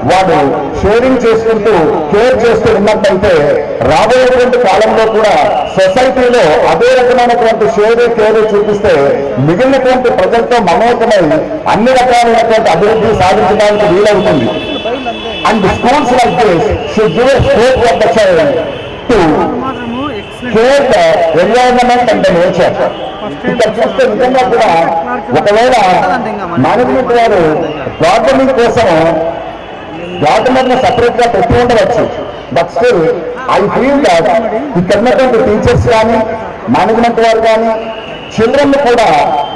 వాడు షేరింగ్ చేసుకుంటూ కేర్ చేస్తూ ఉన్నట్టయితే రాబోయేటువంటి కాలంలో కూడా సొసైటీలో అదే రకమైనటువంటి షేర్ కేర్ చూపిస్తే మిగిలినటువంటి ప్రజలతో మమేకమై అన్ని రకాలైనటువంటి అభివృద్ధి సాధించడానికి వీలవుతుంది. And schools like this should give a scope for the child to care the environment and the nature. ఇక్కడ చూస్తే నిజంగా కూడా ఒకవేళ మేనేజ్మెంట్ వారు గార్డెనింగ్ కోసం గార్డెనర్ ని సపరేట్ గా పెట్టి ఉండవచ్చు. But still I feel that ఇక్కడ ఉన్నటువంటి టీచర్స్ కానీ మేనేజ్మెంట్ వారు కానీ చిల్డ్రన్ కూడా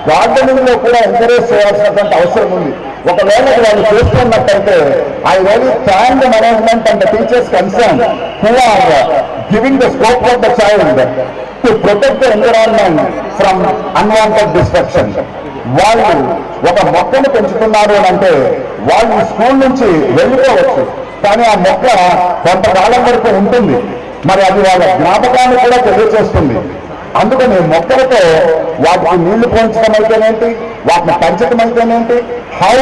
గార్డెనింగ్ లో కూడా ఎంకరేజ్ చేయాల్సినటువంటి అవసరం ఉంది. ఒకవేళ వాళ్ళు చేస్తున్నట్టయితే I really thank the management and the teachers concern who are giving the scope of the child to protect the environment from unwanted destruction. వాళ్ళు ఒక మొక్కను పెంచుతున్నారు అని అంటే వాళ్ళు స్కూల్ నుంచి వెళ్ళిపోవచ్చు, కానీ ఆ మొక్క కొంతకాలం వరకు ఉంటుంది. మరి అది వాళ్ళ జ్ఞాపకాన్ని కూడా తెలియజేస్తుంది. అందుకని మొక్కలతో వాటికి నీళ్లు పోయించడం అయితేనేంటి, వాటిని పెంచడం అయితేనేంటి, how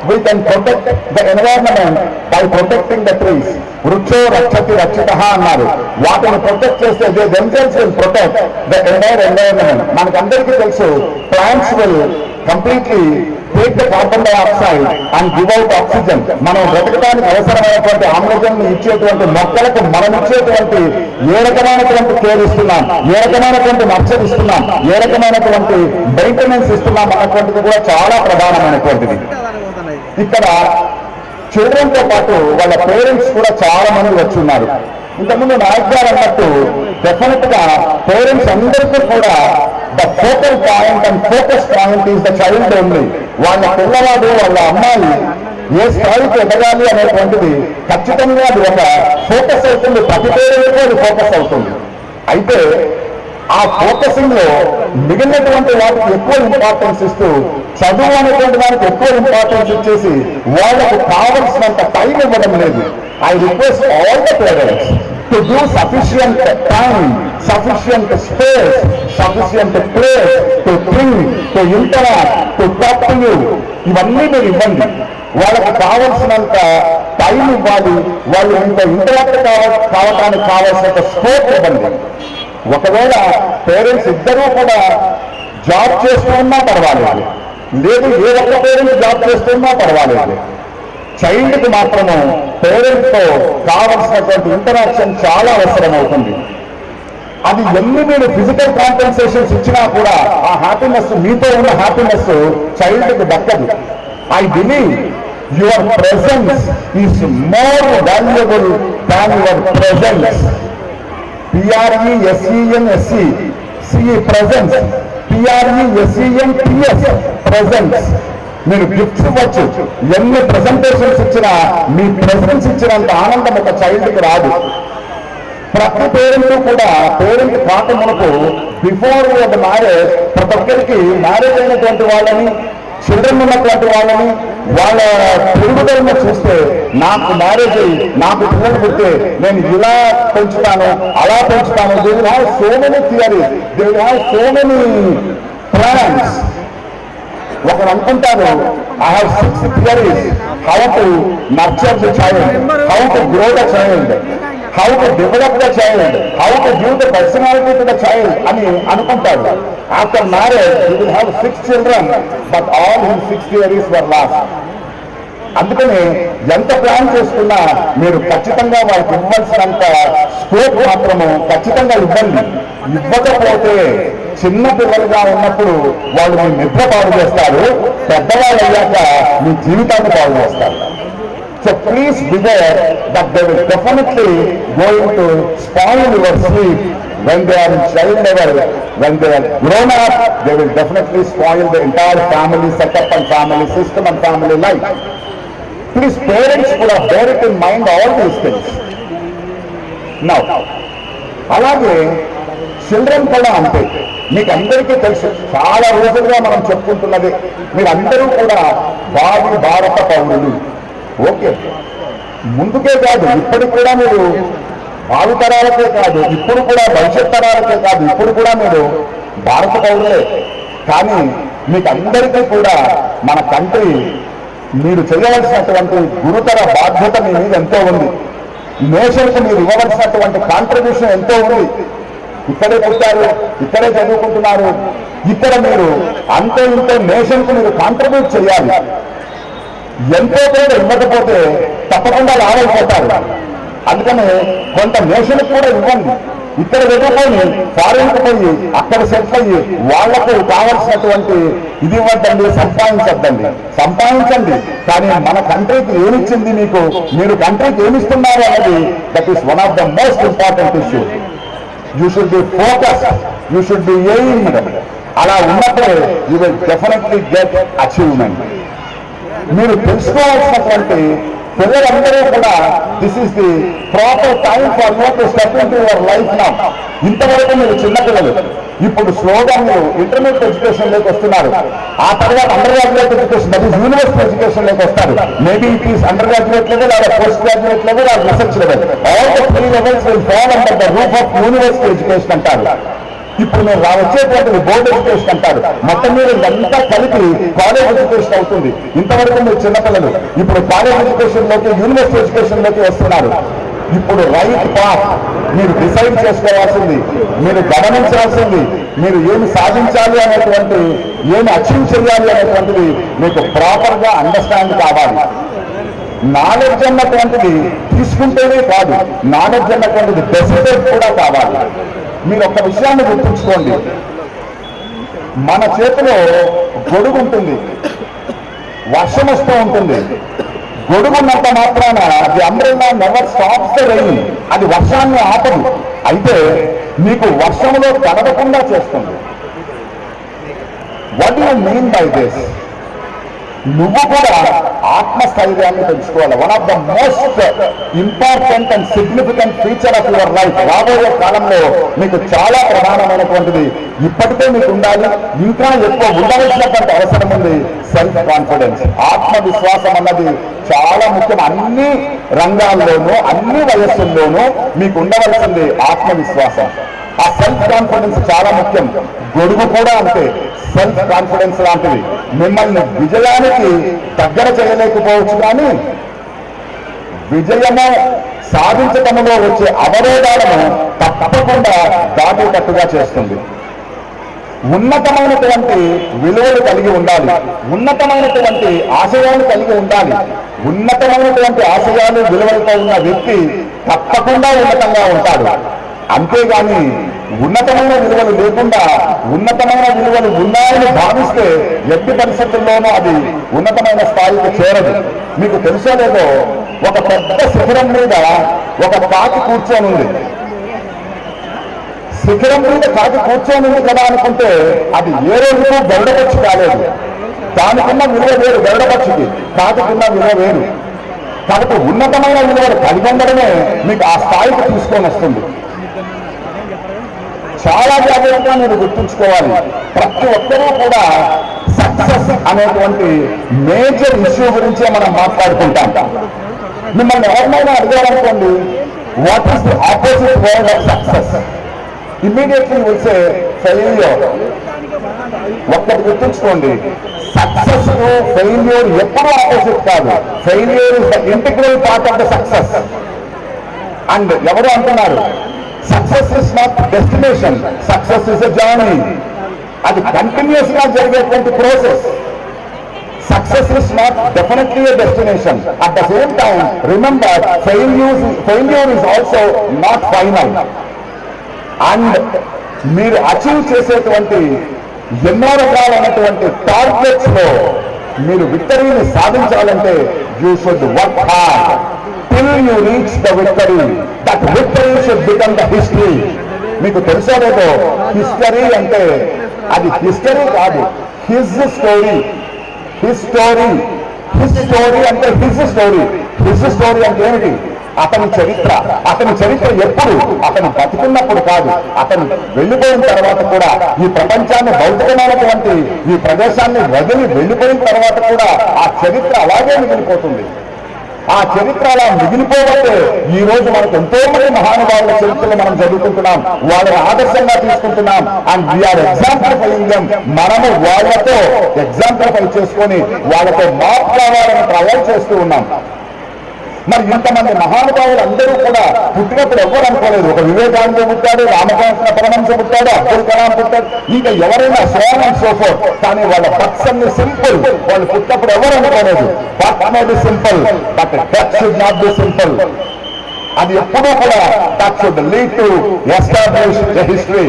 we can protect the environment by protecting the trees. వృక్షో రక్షతి రక్షిత అన్నారు. వాటిని ప్రొటెక్ట్ చేస్తే they themselves will protect the entire environment. మనకందరికీ తెలుసు plants will completely take the carbon dioxide and give out oxygen. మనం బ్రతకడానికి అవసరమైనటువంటి ఆమ్లజన్ ఇచ్చేటువంటి మొక్కలకు మనం ఇచ్చేటువంటి ఏ రకమైనటువంటి కేర్ ఇస్తున్నాం, ఏ రకమైనటువంటి నర్చర్ ఇస్తున్నాం, ఏ రకమైనటువంటి మెయింటెనెన్స్ ఇస్తున్నాం అన్నటువంటిది కూడా చాలా ప్రధానమైనటువంటిది. ఇక్కడ చిల్డ్రన్తో పాటు వాళ్ళ పేరెంట్స్ కూడా చాలా మంది వచ్చి ఉన్నారు. ఇంతకుముందు నాయక్ గారు అన్నట్టు డెఫినెట్ గా పేరెంట్స్ అందరికీ కూడా the focal point and focus point is the child only. వాళ్ళ పిల్లవాడు, వాళ్ళ అమ్మాయి ఏ స్థాయికి ఎదగాలి అనేటువంటిది ఖచ్చితంగా అది ఒక ఫోకస్ అవుతుంది. ప్రతి పేరెంట్కి అది ఫోకస్ అవుతుంది. అయితే ఆ ఫోకసింగ్ లో మిగిలినటువంటి వాటికి ఎక్కువ ఇంపార్టెన్స్ ఇస్తూ చదువు అనేటువంటి దానికి ఎక్కువ ఇంపార్టెన్స్ ఇచ్చేసి వాళ్ళకు కావలసినంత టైం ఇవ్వడం లేదు. I request all the parents to do sufficient time, sufficient space, sufficient place to think, to interact, to talk to you. ఇవన్నీ మీరు ఇవ్వండి. వాళ్ళకి కావలసినంత టైం ఇవ్వాలి. వాళ్ళు ఇంత ఇంటరాక్ట్ కావడానికి కావాల్సినంత స్కోప్ ఇవ్వండి. ఒకవేళ పేరెంట్స్ ఇద్దరూ కూడా జాబ్ చేస్తూ ఉన్నా పర్వాలేదు, లేదు ఏ ఒక్క పేరెంట్ జాబ్ చేస్తున్నా పర్వాలేదు, చైల్డ్కి మాత్రము పేరెంట్తో కావలసినటువంటి ఇంటరాక్షన్ చాలా అవసరం అవుతుంది. అది ఎన్ని మీరు ఫిజికల్ కాంపెన్సేషన్స్ ఇచ్చినా కూడా ఆ హ్యాపీనెస్, మీతో ఉన్న హ్యాపీనెస్ చైల్డ్కి దక్కదు. I believe your presence is more valuable than your presence. PRESENSE presence, PRESENTS presence. మీరు గిఫ్ట్స్ ఇవ్వచ్చు, ఎన్ని ప్రెజెంటేషన్స్ ఇచ్చినా మీ ప్రెజెన్స్ ఇచ్చినంత ఆనందం ఒక చైల్డ్కి రాదు. ప్రతి పేరెంట్ కూడా పేరెంట్ కాక మనకు బిఫోర్ ద మ్యారేజ్ ప్రతి ఒక్కరికి మ్యారేజ్ అయినటువంటి వాళ్ళని, చిల్డ్రన్ ఉన్నటువంటి వాళ్ళని, వాళ్ళ పెరుగుదలను చూస్తే నాకు మ్యారేజ్ అయ్యి నాకు పిల్లలు పుట్టే నేను ఇలా పెంచుతాను, అలా పెంచుతాను. They will have so many theories, they will have so many plans. ఒకరు అనుకుంటారు I have 6 theories how to nurture the child, how to grow the child, how to develop the child, how to give the personality to the child అని అనుకుంటారు. After marriage you will have 6 children but all his 6 theories were last. అందుకని ఎంత plan చేసుకున్నా మీరు ఖచ్చితంగా వాళ్ళకి ఇవ్వాల్సినంత scope మాత్రము ఖచ్చితంగా ఇవ్వండి. ఇవ్వకపోతే చిన్న పిల్లలుగా ఉన్నప్పుడు వాళ్ళు మీ నిద్ర పాడు చేస్తారు, పెద్దవాళ్ళు అయ్యాక మీ జీవితాన్ని పాడు చేస్తారు. So please beware that they will definitely going to spoil your sleep when they are in child level. When they are grown up, they will definitely spoil the entire family setup and family system and family life. Please, parents could have bear it in mind all these things. Now, అలాగే children కూడా అంతే. మీకు అందరికీ తెలుసు, చాలా రోజులుగా మనం చెప్పుకుంటున్నది, మీరందరూ కూడా భారత పౌరులు. ఓకే, ముందుకే కాదు ఇప్పటికి కూడా మీరు భావి తరాలకే కాదు, ఇప్పుడు కూడా భవిష్యత్ తరాలకే కాదు, ఇప్పుడు కూడా మీరు భారత పౌరులే. కానీ మీకు అందరికీ కూడా మన కంట్రీ మీరు చేయవలసినటువంటి గురుతర బాధ్యత మీ మీద ఎంతో ఉంది. నేషన్కు మీరు ఇవ్వవలసినటువంటి కాంట్రిబ్యూషన్ ఎంతో ఉంది. ఇక్కడే పుట్టారు, ఇక్కడే చదువుకుంటున్నారు, ఇక్కడ మీరు అంతే ఇంతో నేషన్కు మీరు కాంట్రిబ్యూట్ చేయాలి. ఎంతో కూడా ఇవ్వకపోతే తప్పకుండా లాభైపోతారు. అందుకని కొంత నేషన్కి కూడా ఇవ్వండి. ఇక్కడ చదువుకొని ఫారెన్కి పోయి అక్కడ సెట్ అయ్యి వాళ్లకు కావాల్సినటువంటి ఇది ఇవ్వద్దండి, సంపాదించండి. కానీ మన కంట్రీకి ఏమిచ్చింది మీకు, మీరు కంట్రీకి ఏమిస్తున్నారు అనేది that is one of the most important issue. You should be focused, you should be aimed, అలా ఉన్నప్పుడే you will definitely get achievement. మీరు తెలుసుకోవాల్సినటువంటి పిల్లలందరూ కూడా this is the proper time for you to step in to your life now. ఇంతవరకు మీరు చిన్నపిల్లలు, ఇప్పుడు స్లోగా మీరు ఇంటర్మీడియట్ ఎడ్యుకేషన్ లోకి వస్తున్నారు. ఆ తర్వాత under graduate education, that is university education లోకి వస్తారు. Maybe it is under graduate level లేదా post graduate level or research level. All the 3 levels will fall under the roof of university education అంటారు. ఇప్పుడు మీరు వచ్చేటువంటిది బోర్డ్ ఎడ్యుకేషన్ అంటారు. మొత్తం మీద ఇదంతా కలిపి కాలేజ్ ఎడ్యుకేషన్ అవుతుంది. ఇంతవరకు మీరు చిన్నపిల్లలు, ఇప్పుడు కాలేజ్ ఎడ్యుకేషన్ లోకి యూనివర్సిటీ ఎడ్యుకేషన్ లోకి వస్తున్నారు. ఇప్పుడు రైట్ పాత్ మీరు డిసైడ్ చేసుకోవాల్సింది, మీరు గమనించాల్సింది, మీరు ఏమి సాధించాలి అనేటువంటి, ఏమి అచీవ్ చేయాలి అనేటువంటిది మీకు ప్రాపర్ గా అండర్స్టాండ్ కావాలి. నాలెడ్జ్ అన్నటువంటిది తీసుకుంటేనే కాదు, నాలెడ్జ్ అన్నటువంటిది డెసిడెడ్ కూడా కావాలి. మీరు ఒక విషయాన్ని గుర్తుంచుకోండి, మన చేతిలో గొడుగు ఉంటుంది, వర్షం వస్తూ ఉంటుంది. గొడుగున్నంత మాత్రాన the umbrella never stops the rain, అది వర్షాన్ని ఆపదు. అయితే మీకు వర్షంలో తడవకుండా చేస్తుంది. What you mean by this? నువ్వు కూడా ఆత్మస్థైర్యాన్ని పెంచుకోవాలి. One of the most important and significant feature of your life రాబోయే కాలంలో మీకు చాలా ప్రధానమైనటువంటిది ఇప్పటికే మీకు ఉండాలి, ఇంకా ఎక్కువ ఉండవలసినటువంటి అవసరం ఉంది. సెల్ఫ్ కాన్ఫిడెన్స్, ఆత్మవిశ్వాసం అన్నది చాలా ముఖ్యం. అన్ని రంగాల్లోనూ అన్ని వయస్సుల్లోనూ మీకు ఉండవలసింది ఆత్మవిశ్వాసం. ఆ సెల్ఫ్ కాన్ఫిడెన్స్ చాలా ముఖ్యం. గొడుగు కూడా అంతే, సెల్ఫ్ కాన్ఫిడెన్స్ లాంటిది. మిమ్మల్ని విజయానికి దగ్గర చేయలేకపోవచ్చు, కానీ విజయము సాధించటంలో వచ్చే అవరోధాలను తప్పకుండా దాటేటట్టుగా చేస్తుంది. ఉన్నతమైనటువంటి విలువలు కలిగి ఉండాలి, ఉన్నతమైనటువంటి ఆశయాలు కలిగి ఉండాలి. ఉన్నతమైనటువంటి ఆశయాలు విలువలతో ఉన్న వ్యక్తి తప్పకుండా ఉన్నతంగా ఉంటాడు. అంతేగాని ఉన్నతమైన విలువలు లేకుండా ఉన్నతమైన విలువలు ఉన్నాయని భావిస్తే ఎట్టి పరిస్థితుల్లోనూ అది ఉన్నతమైన స్థాయికి చేరదు. మీకు తెలుసో లేదో, ఒక పెద్ద శిఖరం మీద ఒక కాకి కూర్చొని ఉంది. శిఖరం మీద కాకి కూర్చొని ఉంది కదా అనుకుంటే అది ఏ రోజుకు గరుడపక్షి కాలేదు. దానికున్న విలువ వేరు, గరుడపక్షికి కాకికున్న విలువ వేరు. కాబట్టి ఉన్నతమైన విలువలు కలిగి ఉండడమే మీకు ఆ స్థాయికి తీసుకొని వస్తుంది. చాలా జాగ్రత్తగా మీరు గుర్తుంచుకోవాలి. ప్రతి ఒక్కరూ కూడా సక్సెస్ అనేటువంటి మేజర్ ఇష్యూ గురించే మనం మాట్లాడుకుంటాం. మిమ్మల్ని ఎవరినైనా అడిగారనుకోండి, what is the opposite word of success, immediately will say failure. ఒక్కటి గుర్తుంచుకోండి, సక్సెస్ కు ఫెయిల్యూర్ ఎప్పుడూ ఆపోజిట్ కాదు. Failure is the integral part of the success. And ఎవరు అంటున్నారు, success is not destination, success is a journey. అది continuous గా జరిగేటువంటి process. Success is not definitely a destination. At the same time remember, failure is also not final. And మీరు achieve చేసేటువంటి ఎన్నో రకాలైనటువంటి targets లో మీరు విక్టరీని సాధించాలంటే you should work hard till you reach the victory. That victory should become the history. మీకు తెలుసో లేదో, హిస్టరీ అంటే అది హిస్టరీ కాదు, his story. His story, his story అంటే హిజ్ స్టోరీ. హిజ్ స్టోరీ అంటే ఏమిటి? అతని చరిత్ర. అతని చరిత్ర ఎప్పుడు? అతను బతుకున్నప్పుడు కాదు, అతను వెళ్ళిపోయిన తర్వాత కూడా. ఈ ప్రపంచాన్ని, భౌతికమైనటువంటి ఈ ప్రదేశాన్ని వదిలి వెళ్ళిపోయిన తర్వాత కూడా ఆ చరిత్ర అలాగే మిగిలిపోతుంది. ఆ చరిత్ర అలా మిగిలిపోతే ఈ రోజు మనకు ఎంతో మంది మహానుభావుల చరిత్రలు మనం చదువుకుంటున్నాం, వాళ్ళని ఆదర్శంగా తీసుకుంటున్నాం. And we are exemplifying them. మనము వాళ్ళతో ఎగ్జాంపుల్ఫై చేసుకొని వాళ్ళతో మార్పు కావాలని ట్రయల్ చేస్తూ ఉన్నాం. మరి ఇంతమంది మహానుభావులు అందరూ కూడా పుట్టినప్పుడు ఎవరు అనుకోలేదు. ఒక వివేకానంద పుట్టాడు, రామకృష్ణ పరమహంస పుట్టాడు, అబ్దుల్ కలాం పుట్టాడు, ఇంకా ఎవరైనా సో అండ్ సో ఫోర్త్. కానీ వాళ్ళ బర్త్స్ అన్ని సింపుల్. వాళ్ళు పుట్టినప్పుడు ఎవరు అనుకోలేదు. బర్త్ అనేది simple, but death should not be simple. అది ఎప్పుడూ కూడా that should lead to establish the history.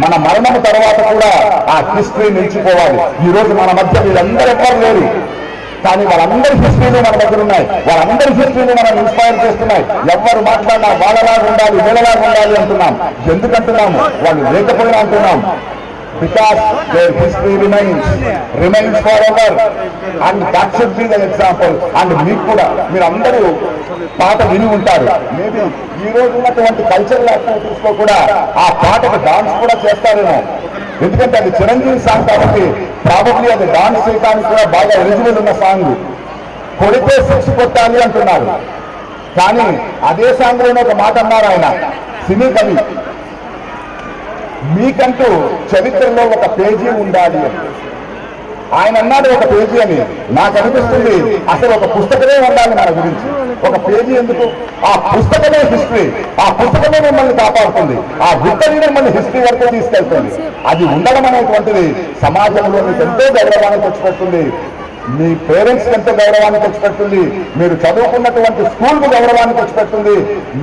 మన మరణం తర్వాత కూడా ఆ హిస్టరీ నిలిచిపోవాలి. ఈ రోజు మన మధ్య వీళ్ళందరూ ఎవ్వరు లేరు, కానీ వాళ్ళందరి హిస్టరీలు మన దగ్గర ఉన్నాయి. వాళ్ళందరి హిస్టరీలు మనం ఇన్స్పైర్ చేస్తున్నాయి. ఎవరు మాట్లాడినా వాళ్ళలాగా ఉండాలి, వీళ్ళలాగా ఉండాలి అంటున్నాం. ఎందుకంటున్నాము? వాళ్ళు లేకపోయినా అంటున్నాం. because their history remains forever, and that should be the example. And మీకు కూడా మీరు అందరూ పాట విని ఉంటారు. మేబీ ఈ రోజు ఉన్నటువంటి కల్చరల్ యాక్టివిటీస్ లో కూడా ఆ పాటకు డాన్స్ కూడా చేస్తారేమో, ఎందుకంటే అది చిరంజీవి సాంగ్ కాబట్టి ప్రాబబ్లీ అది డాన్స్ చేయడానికి కూడా బాగా ఎలిజిబుల్ ఉన్న సాంగ్. కొడితే శిక్ష కొట్టాలి అంటున్నారు, కానీ అదే సాంగ్ లోనే ఒక మాట అన్నారు ఆయన, సినీ కవి, మీకంటూ చరిత్రలో ఒక పేజీ ఉండాలి అని. ఆయన అన్నాడు ఒక పేజీ అని. నాకు అనిపిస్తుంది అసలు ఒక పుస్తకమే ఉండాలి మన గురించి. ఒక పేజీ ఎందుకు? ఆ పుస్తకమే హిస్టరీ, ఆ పుస్తకమే మిమ్మల్ని కాపాడుతుంది, ఆ బుక్కని మిమ్మల్ని హిస్టరీ వరకు తీసుకెళ్తుంది. అది ఉండడం అనేటువంటిది సమాజంలో మీకు ఎంతో గౌరవాన్ని తెచ్చిపెడుతుంది, మీ పేరెంట్స్కి ఎంతో గౌరవాన్ని తెచ్చిపెడుతుంది, మీరు చదువుకున్నటువంటి స్కూల్కు గౌరవాన్ని తెచ్చిపెడుతుంది,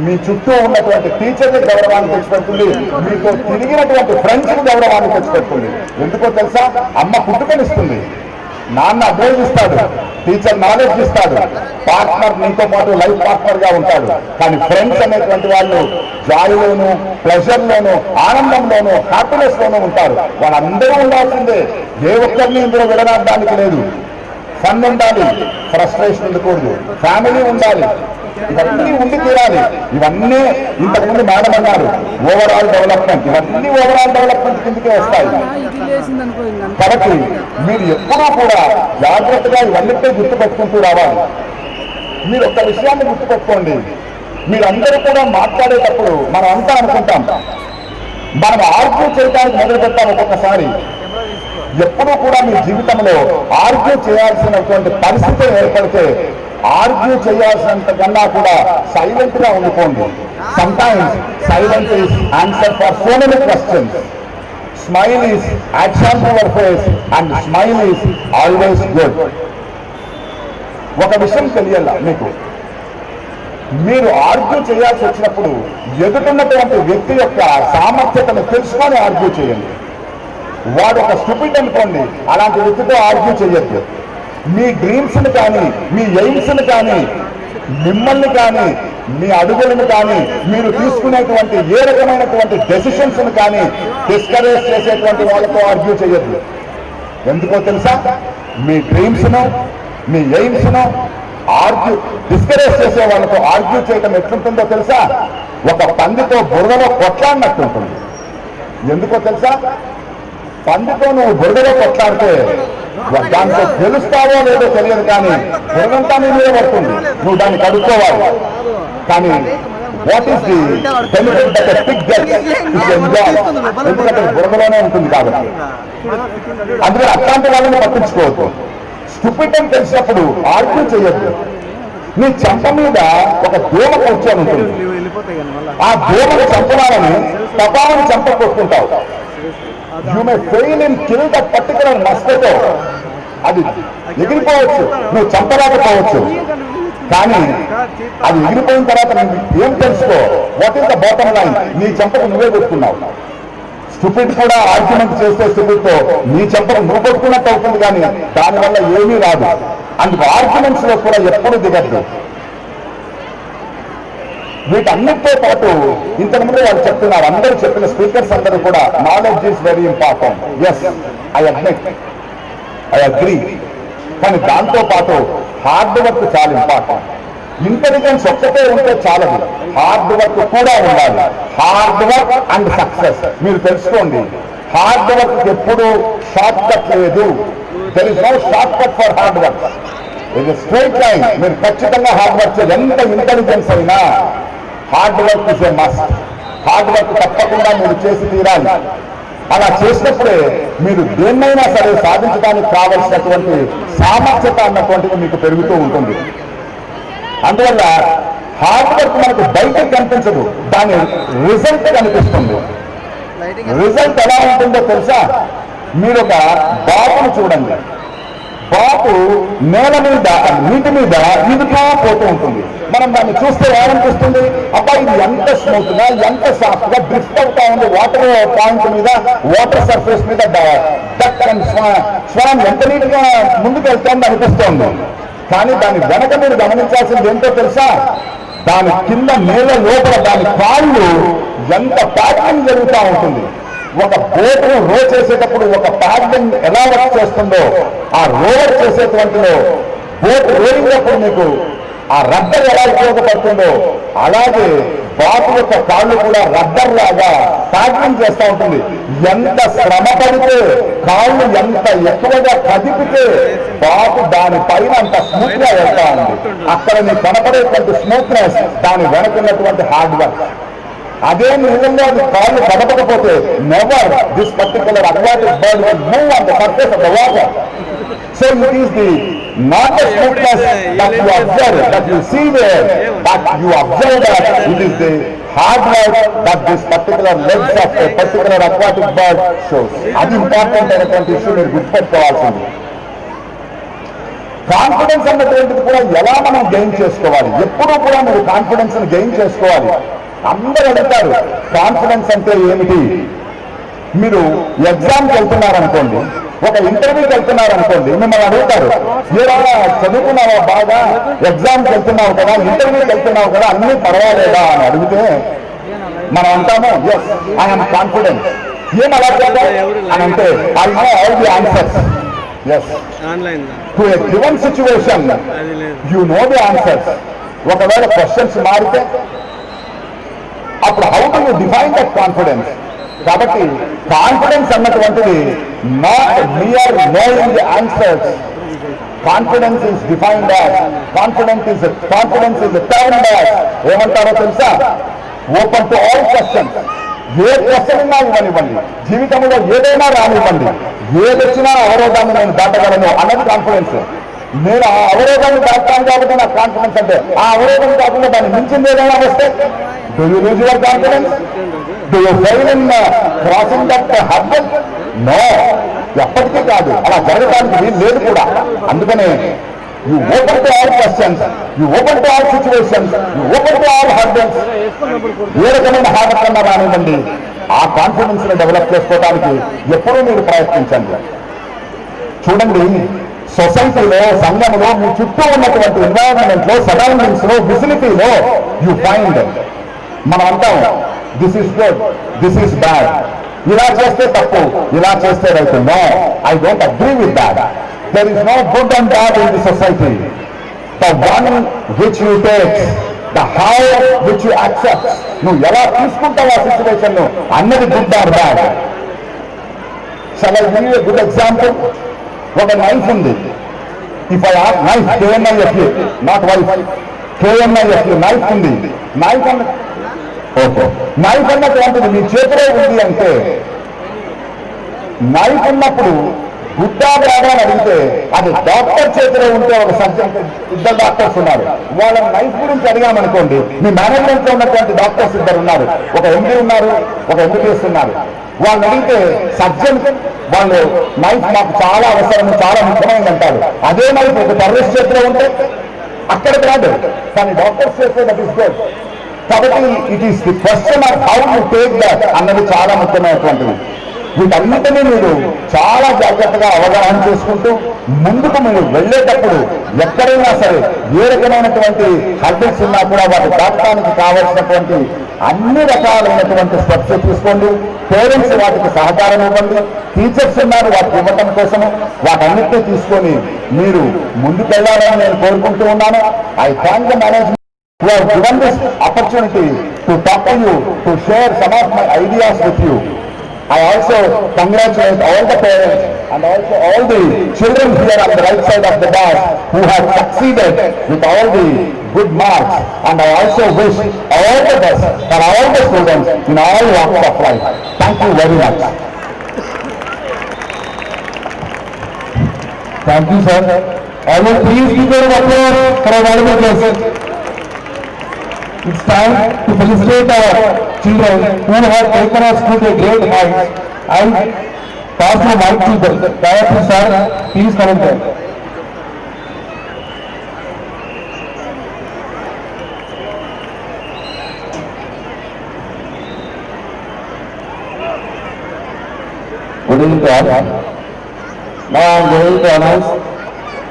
మీ చుట్టూ ఉన్నటువంటి టీచర్లకు గౌరవాన్ని తెచ్చిపెడుతుంది, మీతో తిరిగినటువంటి ఫ్రెండ్స్కి గౌరవాన్ని తెచ్చిపెడుతుంది. ఎందుకో తెలుసా? అమ్మ పుట్టుకనిస్తుంది, నాన్న అడ్వైజ్ ఇస్తాడు, టీచర్ నాలెడ్జ్ ఇస్తాడు, పార్ట్నర్ నీతో పాటు లైఫ్ పార్ట్నర్ గా ఉంటాడు. కానీ ఫ్రెండ్స్ అనేటువంటి వాళ్ళు జాయ్లోను, ప్లెజర్లోను, ఆనందంలోను, హ్యాపీనెస్ లోనూ ఉంటారు. వాళ్ళందరూ ఉండాల్సిందే, ఏ ఒక్కరిని ఇందులో విడనాడడానికి లేదు. ఫన్ ఉండాలి, ఫ్రస్ట్రేషన్ ఉండకూడదు, ఫ్యామిలీ ఉండాలి, ఇవన్నీ ఉండి తీరాలి. ఇవన్నీ ఇంతకుముందు మేడం అన్నారు ఓవరాల్ డెవలప్మెంట్, ఇవన్నీ ఓవరాల్ డెవలప్మెంట్ కిందకే వస్తాయి. కాబట్టి మీరు ఎప్పుడూ కూడా జాగ్రత్తగా ఇవన్నిటినీ గుర్తుపెట్టుకుంటూ రావాలి. మీరు ఒక్క విషయాన్ని గుర్తుపెట్టుకోండి, మీరందరూ కూడా మాట్లాడేటప్పుడు మనం అంతా అనుకుంటాం, మనం ఆర్గ్యూ చేయడానికి మొదలు పెట్టాం. ఒక్కొక్కసారి ఎప్పుడూ కూడా మీ జీవితంలో ఆర్గ్యూ చేయాల్సినటువంటి పరిస్థితి ఏర్పడితే ఆర్గ్యూ చేయాల్సినంత కన్నా కూడా సైలెంట్ గా ఉండిపోండి. Sometimes silence is answer for so many questions. Smile is action to your face and smile is always good. ఒక విషయం తెలియాల మీకు, మీరు ఆర్గ్యూ చేయాల్సి వచ్చినప్పుడు ఎదుటిన్నటువంటి వ్యక్తి యొక్క సామర్థ్యతను తెలుసుకొని ఆర్గ్యూ చేయండి. వాడు ఒక స్టూపిడ్ అనుకోండి, అలాంటి వ్యక్తితో ఆర్గ్యూ చేయొద్దు. మీ డ్రీమ్స్ని కానీ, మీ ఎయిమ్స్ని కానీ, మిమ్మల్ని కానీ, మీ అడుగులను కానీ, మీరు తీసుకునేటువంటి ఏ రకమైనటువంటి డెసిషన్స్ని కానీ డిస్కరేజ్ చేసేటువంటి వాళ్ళతో ఆర్గ్యూ చేయొద్దు. ఎందుకో తెలుసా? మీ డ్రీమ్స్ను, మీ ఎయిమ్స్ను డిస్కరేజ్ చేసే వాళ్ళతో ఆర్గ్యూ చేయటం ఎట్లుంటుందో తెలుసా? ఒక పందితో బురదలో కొట్లాడినట్టు ఉంటుంది. ఎందుకో తెలుసా? పందితో నువ్వు బురదలో కొట్లాడితే దాంతో గెలుస్తావో లేదో తెలియదు, కానీ బురదంతా నీ మీద పడుతుంది, నువ్వు దాన్ని కడుక్కోవాలి. కానీ what is the benefit that a Pig gets is enjoy, ఎందుకంటే బురదలోనే ఉంటుంది కాబట్టి. అందుకని అట్లాంటి వాళ్ళని పట్టించుకోవద్దు. స్టూపిడ్ అని తెలిసినప్పుడు ఆర్గ్యూ చేయొద్దు. నీ చెంప మీద ఒక దోమ కూర్చొని ఉంటుంది, ఆ దోమను చంపడాలని తపాలను చెంప కొట్టుకుంటావు. You may fail in kill that particular mosquito. అది ఎగిరిపోవచ్చు, నువ్వు చంపలేకపోవచ్చు, కానీ అది ఎగిరిపోయిన తర్వాత నువ్వు ఏం తెలుసుకో, what is the bottom line? నీ చెంపకు నువ్వే కొట్టుకున్నావు. స్టూపిడ్ కూడా ఆర్గ్యుమెంట్ చేస్తే స్టూపిడ్తో నీ చెంపకు నువ్వు కొట్టుకున్నట్టు అవుతుంది, కానీ దానివల్ల ఏమీ రాదు. అందుకు ఆర్గ్యుమెంట్స్ లో కూడా ఎప్పుడు దిగద్దు. వీటన్నిటితో పాటు ఇంతకుముందు వాళ్ళు చెప్తున్నారు, అందరూ చెప్పిన స్పీకర్స్ అందరూ కూడా knowledge is very important. Yes, I admit, I agree. కానీ దాంతో పాటు హార్డ్ వర్క్ చాలా ఇంపార్టెంట్. ఇంటెలిజెన్స్ ఒక్కటే ఉంటే చాలదు, హార్డ్ వర్క్ కూడా ఉండాలి. హార్డ్ వర్క్ అండ్ సక్సెస్ మీరు తెలుసుకోండి. హార్డ్ వర్క్ ఎప్పుడు షార్ట్ కట్ లేదు. There is no short cut for hard work. ఇది స్ట్రైట్ లైన్. మీరు ఖచ్చితంగా హార్డ్ వర్క్ చేయాలి. ఎంత ఇంటెలిజెన్స్ అయినా hard work is a must. Hard work తప్పకుండా మీరు చేసి తీరాలి. అలా చేసినప్పుడే మీరు దేన్నైనా సరే సాధించడానికి కావలసినటువంటి సామర్థ్యత అన్నటువంటిది మీకు పెరుగుతూ ఉంటుంది. అందువల్ల హార్డ్ వర్క్ మనకు బయటకు కనిపించదు, దాని రిజల్ట్ కనిపిస్తుంది. రిజల్ట్ ఎలా ఉంటుందో తెలుసా? మీరు ఒక బాపును చూడండి, బాపు నేల మీద, నీటి మీద ఈదుగా పోతూ ఉంటుంది. మనం దాన్ని చూస్తే ఏమనిపిస్తుంది? అబ్బా, ఇది ఎంత స్మూత్ గా, ఎంత సాఫ్ట్ గా డ్రిఫ్ట్ అవుతా ఉంది వాటర్ పాయింట్ మీద, వాటర్ సర్ఫేస్ మీద. డక్ అండ్ స్వాన్ ఎంత నీట్ గా ముందుకు వెళ్తామని అనిపిస్తోంది. కానీ దాని వెనక మీరు గమనించాల్సింది ఏంటో తెలుసా? దాని కింద నేల లోపల దాని కాళ్ళు ఎంత ప్యాకింగ్ జరుగుతూ ఉంటుంది. ఒక బోట్ రో చేసేటప్పుడు ఒక ప్యాడ్లింగ్ ఎలా వర్క్ చేస్తుందో, ఆ రోవర్ చేసేటువంటిలో బోట్ రోయినప్పుడు మీకు ఆ రబ్బర్ ఎలా ఉపయోగపడుతుందో, అలాగే బాతు యొక్క కాళ్ళు కూడా రబ్బర్ లాగా ప్యాడ్లింగ్ చేస్తూ ఉంటుంది. ఎంత శ్రమ పడితే, కాళ్ళు ఎంత ఎక్కువగా కదిపితే బాతు దానిపైన అంత స్మూత్ గా వెళ్తా ఉంది. అక్కడ నీకు కనపడేటువంటి స్మూత్నెస్ దాని వెనకున్నటువంటి హార్డ్ వర్క్. అదే నిజంగా అది కాళ్ళు కదపకపోతే never this particular aquatic bird will move on the surface of the water. So it is the not the smoothness that you observe, that you see there, but you observe that it is the hard work that this particular legs of a particular aquatic bird shows. అది important అయినటువంటి issue మీరు గుర్తుపెట్టుకోవాల్సింది. Confidence అన్నటువంటిది కూడా ఎలా మనం gain చేసుకోవాలి, ఎప్పుడూ కూడా మీరు కాన్ఫిడెన్స్ ని గెయిన్ చేసుకోవాలి. అందరూ అడుగుతారు కాన్ఫిడెన్స్ అంటే ఏమిటి. మీరు ఎగ్జామ్కి వెళ్తున్నారనుకోండి, ఒక ఇంటర్వ్యూకి వెళ్తున్నారనుకోండి, మిమ్మల్ని అడుగుతారు ఏదైనా చదువుకున్నావా, బాగా ఎగ్జామ్కి వెళ్తున్నావు కదా, ఇంటర్వ్యూకి వెళ్తున్నావు కదా, అన్నీ పర్వాలేదా అని అడిగితే మనం అంటాము ఎస్ ఐఎమ్ కాన్ఫిడెంట్. ఏం అలా చేద్దాం అని అంటే I know all the answers. Yes, to a given situation you know the answers. ఒకవేళ క్వశ్చన్స్ మారితే అప్పుడు how do you define that confidence. కాబట్టి కాన్ఫిడెన్స్ అన్నటువంటిది not mere knowing the answers. Confidence is defined as confidence is turned as ఏమంటారో తెలుసా, open to all questions. ఏ question ఉన్నా ఇవ్వనివ్వండి, జీవితంలో ఏదైనా రానివ్వండి, ఏదొచ్చినా అవరోధాన్ని నేను దాటగలను అన్నది కాన్ఫిడెన్స్. నేను ఆ అవరోధాన్ని దాటాను కాబట్టి నాకు కాన్ఫిడెన్స్. అంటే ఆ అవరోధం కాకుండా దాన్ని మించింది ఏదైనా వస్తే do you lose your confidence? Do you fail in crossing that hurdle? No, ఎప్పటికీ కాదు, అలా జరగడానికి వీలు లేదు కూడా. అందుకనే you open to all questions, you open to all situations, you open to all hurdles. ఏ రకమైన హార్డల్ కన్నా రానివ్వండి, ఆ కాన్ఫిడెన్స్ ని డెవలప్ చేసుకోవడానికి ఎప్పుడూ మీరు ప్రయత్నించండి. చూడండి, సొసైటీలో, సంఘంలో, మీ చుట్టూ ఉన్నటువంటి ఎన్వైరన్మెంట్ లో, సరౌండింగ్స్ లో, విసిలిటీలో యూ ఫైండ్ మనం అంటాం this is good, this is bad, ఇలా చేస్తే తప్పు, ఇలా చేస్తే right. No, I don't agree with that. There is no good and bad in the society. The one which you take, the how which you accept, నువ్వు ఎలా తీసుకుంటావు ఆ situation అన్నది good or bad. Shall I give you a good example. ఒక knife ఉంది. If I have knife, KNIFE, not wife, KNIFE, knife ఉంది. Knife అన్న okay, knife అన్నటువంటిది మీ చేతిలో ఉంది అంటే, నైఫ్ ఉన్నప్పుడు గుడ్డా బ్యాడా అని అడిగితే అది డాక్టర్ చేతిలో ఉంటే, ఒక సర్జన్, ఇద్దరు డాక్టర్స్ ఉన్నారు, వాళ్ళ నైఫ్ గురించి అడిగామనుకోండి, మీ మేనేజ్మెంట్ లో ఉన్నటువంటి డాక్టర్స్ ఇద్దరు ఉన్నారు, ఒక MD ఉన్నారు, ఒక MBBS ఉన్నారు. వాళ్ళు అడిగితే సర్జన్ వాళ్ళు నైఫ్ మాకు చాలా అవసరం, చాలా ముఖ్యమైనది అంటారు. అదే నైఫ్ ఒక టెర్రరిస్ట్ చేతిలో ఉంటే అక్కడికి రాదు, కానీ డాక్టర్స్ చేస్తే దట్ ఈస్ గుడ్. కాబట్టి it is the question of how you take that అన్నది చాలా ముఖ్యమైనటువంటిది. వీటన్నిటినీ మీరు చాలా జాగ్రత్తగా అవగాహన చేసుకుంటూ ముందుకు మీరు వెళ్ళేటప్పుడు ఎక్కడైనా సరే ఏ రకమైనటువంటి హర్డల్స్ ఉన్నా కూడా వాటి దాటడానికి కావాల్సినటువంటి అన్ని రకాలైనటువంటి స్టెప్స్ తీసుకోండి. పేరెంట్స్ వాటికి సహకారం ఇవ్వండి, టీచర్స్ ఉన్నారు వాటికి ఇవ్వటం కోసము. వాటన్నిటినీ తీసుకొని మీరు ముందుకు వెళ్ళాలని నేను కోరుకుంటూ ఉన్నాను. I thank the management who have given this opportunity to talk to you, to share some of my ideas with you. I also congratulate all the parents and also all the children here on the right side of the bus who have succeeded with all the good marks, and I also wish all the best for all the students in all walks of life. Thank you very much. Thank you, sir. I will please give a round of applause for our valuable guests. It's time to felicitate our children who have taken us to a great heights. I pass the mic to the director, sir. Please come in there. Good evening to all. Now I am going to announce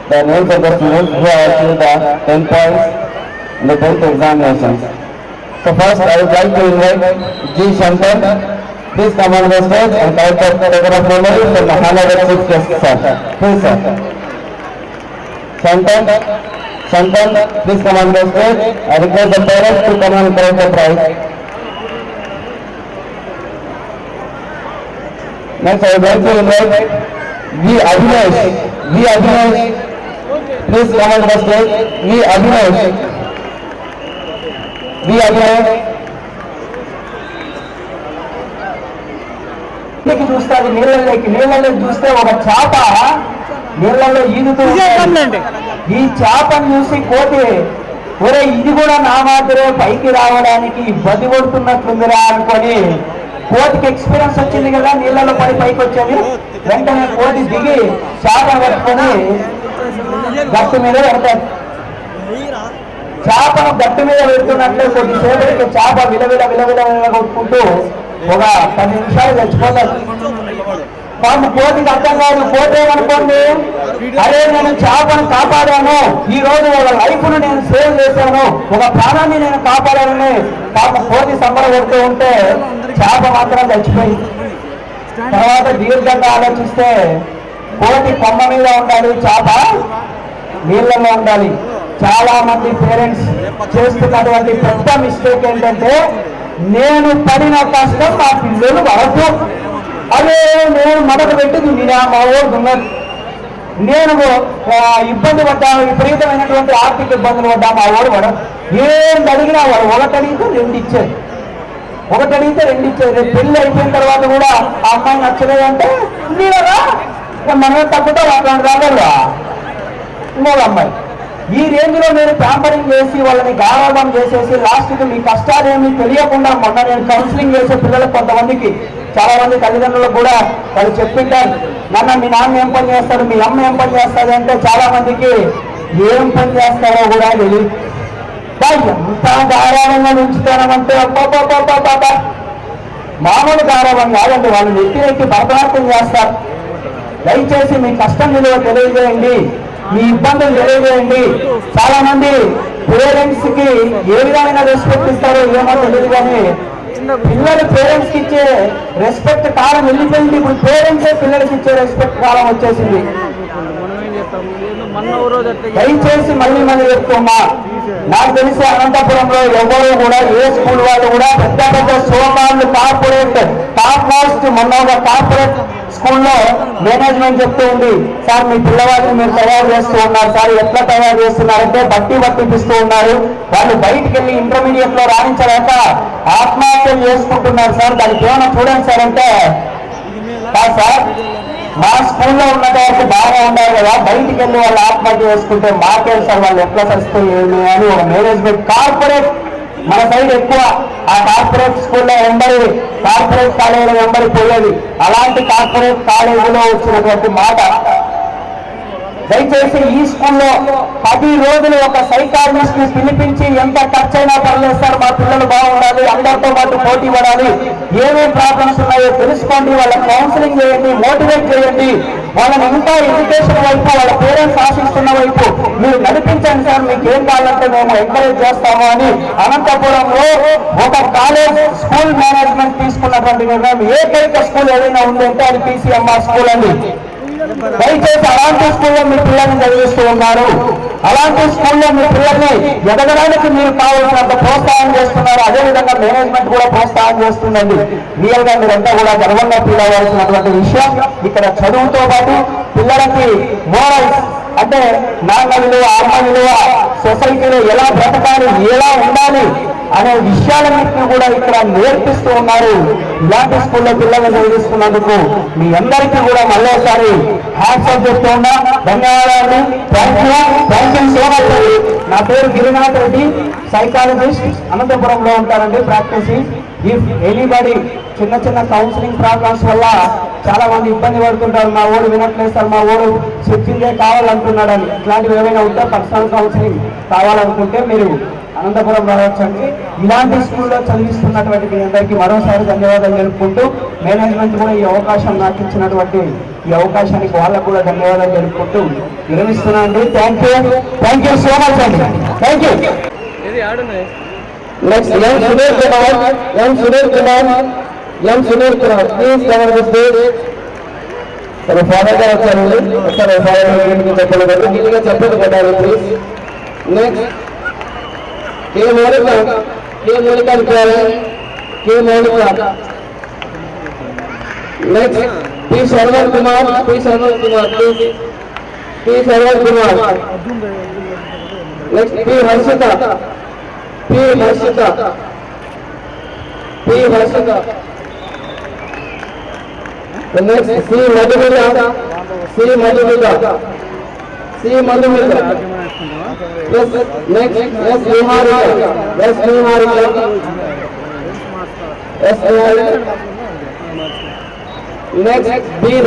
the names of the students who have achieved the 10 points in the 10th examinations. So first I would like to invite G. Shankar, Please come on the stage and collect the photograph memory from the honorable chief guest, sir. Please, sir. Santan, please come on the stage. I request the parents to come and collect the prize. Next, I would like to invite V. Abhinash. Please come on the stage. V. Abhinash. చూస్తే అది నీళ్ళలో చూస్తే ఒక చేప నీళ్ళలో ఈదుతూ ఉంటుంది. ఈ చేపను చూసి కోతి ఒరే ఇది కూడా నా మాదిరే పైకి రావడానికి ఇబ్బంది పడుతున్నట్లుందిరా అనుకొని కోతికి ఎక్స్పీరియన్స్ వచ్చింది కదా నీళ్ళలో పడి పైకి వచ్చేది. వెంటనే కోతి దిగి చేప పెట్టుకొని గట్టు మీద పెడతాడు. చేపను గట్టు మీద పెడుతున్నట్లే కొద్దిసేపటికి చేప విలవిల కొట్టుకుంటూ ఒక 10 నిమిషాలు చచ్చిపోతాడు. పాపం కోతికి అర్థం కాదు. కోతేమనుకోండి, అరే నేను చేపను కాపాడాను, ఈ రోజు ఒక లైఫ్ ను నేను సేవ్ చేశాను, ఒక ప్రాణాన్ని నేను కాపాడానని పాపం కోతి సంబరపడుతూ ఉంటే చేప మాత్రం చచ్చిపోయింది. తర్వాత దీర్ఘంగా ఆలోచిస్తే కోతి కొమ్మ మీద ఉండాలి, చేప నీళ్ళలో ఉండాలి. చాలా మంది పేరెంట్స్ చేస్తున్నటువంటి పెద్ద మిస్టేక్ ఏంటంటే నేను పడిన కష్టం మా పిల్లలు వరకు, అదే నేను మొదలు పెట్టింది నేను మా ఊరు ఉన్నది, నేను ఇబ్బంది పడ్డాను, విపరీతమైనటువంటి ఆర్థిక ఇబ్బందులు పడ్డా మా ఊరు వాడు ఏం అడిగినా వాడు ఒకటి అడిగితే 2 ఇచ్చేది, పెళ్లి అయిపోయిన తర్వాత కూడా ఆ అమ్మాయి నచ్చలేదంటే నీడరా మనమే తగ్గుతాం అట్లాంటి రాగలరా ఇంకొక అమ్మాయి. ఈ రేంజ్ లో నేను ప్యాంపరింగ్ చేసి వాళ్ళని గారాబం చేసేసి లాస్ట్కి మీ కష్టాలేమి తెలియకుండా మొన్న నేను కౌన్సిలింగ్ చేసే పిల్లలకు కొంతమందికి చాలా మంది తల్లిదండ్రులకు కూడా వాళ్ళు చెప్పింటారు, నాన్న మీ నాన్న ఏం పని చేస్తాడు, మీ అమ్మ ఏం పని చేస్తుంది అంటే చాలా మందికి ఏం పని చేస్తారో కూడా తెలియదు. ఎంత గారాబంగా ఉంచుతానంటే మామూలు గారాబం కాదండి, వాళ్ళు నెత్తి భరతనాట్యం చేస్తారు. దయచేసి మీ కష్టం విలువ తెలియజేయండి, మీ ఇబ్బందులు తెలియజేయండి. చాలా మంది పేరెంట్స్ కి ఏ విధమైన రెస్పెక్ట్ ఇస్తారో ఏమో తెలియదు, కానీ పిల్లలు పేరెంట్స్ కి ఇచ్చే రెస్పెక్ట్ కాలం వెళ్ళిపోయింది. ఇప్పుడు పేరెంట్సే పిల్లలకి ఇచ్చే రెస్పెక్ట్ కాలం వచ్చేసింది. దయచేసి మళ్ళీ చెప్తున్నా, నాకు తెలిసి అనంతపురంలో ఎవరు కూడా ఏ స్కూల్ వాళ్ళు కూడా పెద్ద సోమాళ్ళు కార్పొరేట్ టాప్ మోస్ట్ మొన్న ఒక కార్పొరేట్ స్కూల్లో మేనేజ్మెంట్ చెప్తూ ఉంది, సార్ మీ పిల్లవాడిని మీరు తయారు చేస్తూ ఉన్నారు సార్, ఎట్లా తయారు చేస్తున్నారంటే పట్టిపిస్తూ ఉన్నారు, వాళ్ళు బయటికి వెళ్ళి ఇంటర్మీడియట్ లో రాణించలేక ఆత్మహత్యలు చేసుకుంటున్నారు సార్, దానికి ఏమైనా చూడండి సార్ అంటే, సార్ మా స్కూల్లో ఉన్నంత వరకు బాగా ఉండాలి కదా, బయటికి వెళ్ళి వాళ్ళు ఆత్మహత్య చేసుకుంటే మాకే సార్ వాళ్ళు ఎట్లా సరిస్తే ఏమి అని ఒక మేనేజ్మెంట్ కార్పొరేట్ మన సైడ్ ఎక్కువ ఆ కార్పొరేట్ స్కూల్లో వెంబడి కార్పొరేట్ కాలేజీలో వెంబడి పోయేది. అలాంటి కార్పొరేట్ కాలేజీలో వచ్చినటువంటి మాట, దయచేసి ఈ స్కూల్లో 10 రోజులు ఒక సైకాలజిస్ట్ ని పిలిపించి ఎంత ఖర్చు అయినా పర్లేదు సార్ మా పిల్లలు బాగుండాలి, అందరితో పాటు పోటీ పడాలి, ఏమేమి ప్రాబ్లమ్స్ ఉన్నాయో తెలుసుకోండి, వాళ్ళ కౌన్సిలింగ్ చేయండి, మోటివేట్ చేయండి, వాళ్ళని ఇంకా ఎడ్యుకేషన్ వైపు వాళ్ళ పేరెంట్స్ ఆశిస్తున్న వైపు మీరు నడిపించండి సార్, మీకు ఏం కావాలంటే మేము ఎంకరేజ్ చేస్తాము అని అనంతపురంలో ఒక కాలేజ్ స్కూల్ మేనేజ్మెంట్ తీసుకున్నటువంటి నిర్ణయం. ఏకైక స్కూల్ ఏదైనా ఉందంటే అది PCMR స్కూల్ అండి. దయచేసి అలాంటి స్కూల్లో మీ పిల్లల్ని చదివిస్తూ ఉన్నారు, అలాంటి స్కూల్లో మీ పిల్లల్ని ఎదగడానికి మీరు కావాల్సినంత ప్రోత్సాహం చేస్తున్నారు, అదేవిధంగా మేనేజ్మెంట్ కూడా ప్రోత్సాహం చేస్తుందండి. రియల్ గా మీరంతా కూడా గర్వంగా ఫీల్ అవ్వాల్సినటువంటి విషయం. ఇక్కడ చదువుతో పాటు పిల్లలకి మోరల్స్ అంటే నాన్న విలువ, అమ్మ విలువ, సొసైటీలో ఎలా బ్రతకాలి, ఎలా ఉండాలి అనే విషయాలన్నింటినీ కూడా ఇక్కడ నేర్పిస్తూ ఉన్నారు. ఇలాంటి స్కూల్లో పిల్లల్ని చదివిస్తున్నందుకు మీ అందరికీ కూడా మళ్ళీసారి హ్యాట్స్ ఆఫ్ చెప్తూ ఉన్నా. ధన్యవాదాలు. Thank you so much. నా పేరు గిరినాథ్ రెడ్డి, సైకాలజిస్ట్, అనంతపురంలో ఉంటానండి ప్రాక్టీసింగ్. ఇఫ్ ఎనీబడి చిన్న కౌన్సిలింగ్ ప్రాబ్లమ్స్ వల్ల చాలా మంది ఇబ్బంది పడుతుంటారు, మా ఊరు వినట్లేదు సార్, మా ఊరు స్విచ్చింగే కావాలంటున్నాడని, ఇట్లాంటివి ఏమైనా ఉంటే పర్సనల్ కౌన్సిలింగ్ కావాలనుకుంటే మీరు అనంతపురం రావచ్చండి. ఇలాంటి స్కూల్లో చదివిస్తున్నటువంటి మీ అందరికీ మరోసారి ధన్యవాదాలు తెలుపుకుంటూ, మేనేజ్మెంట్ కూడా ఈ అవకాశం నాకు ఇచ్చినటువంటి ఈ అవకాశానికి వాళ్ళకు కూడా ధన్యవాదాలు తెలుపుకుంటూ విరమిస్తున్నా అండి. థ్యాంక్ యూ సో మచ్ అండి. Thank you. Next M Sudheer Kumar M. Sunil Kumar, please cover the stage. Sir, father ka వచ్చారండి. Sir, father కి చెప్పలు పెట్టు. కిందగా చెప్పలు పెట్టాలి please. Next, K. Monica Vichari, K. Monica. Next, P. Sarwan Kumar, please. P. Sarwan Kumar. Next, P. Harshita. The next, C. Madhumita. Yes, next, yes, Niharika. Next, B.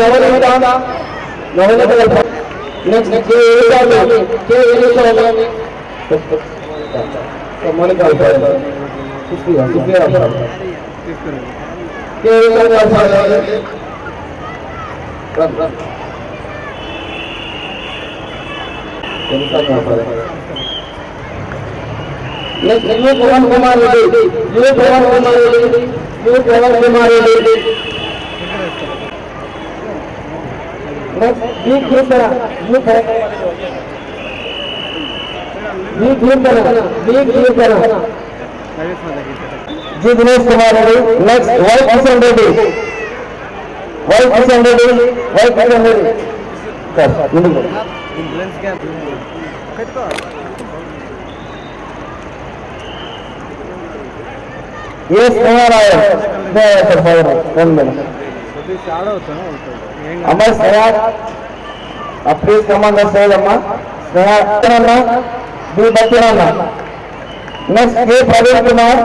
Navanita. Next, K. Elisami. Monica. K. Elisami. Next, U. Pawan Kumar Reddy. Next, B. Kirtana. G. Dinesh Kumar Reddy. Next, Y. Kishan Reddy. Sir, yes, Narayan. Yes, sir, 1 minute. Amma Sneha, please come on the stage, Amma. Sneha, B. Bachchananna. Next, K. Praveen Kumar,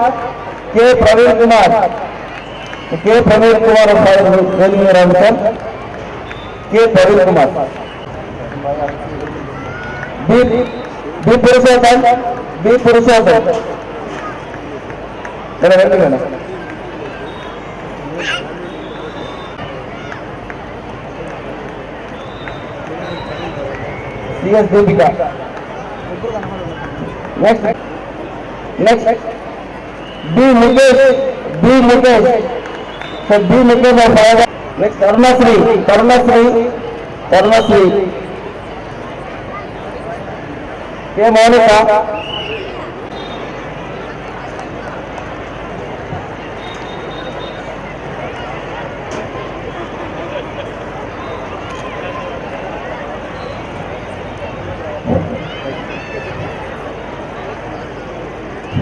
joining around, sir. K. Praveen Kumar. B. Purushottam. C.S. Deepika. Next, B. Mukesh. So B. Mukesh of Fire. Next, Karnasri. K. Monica.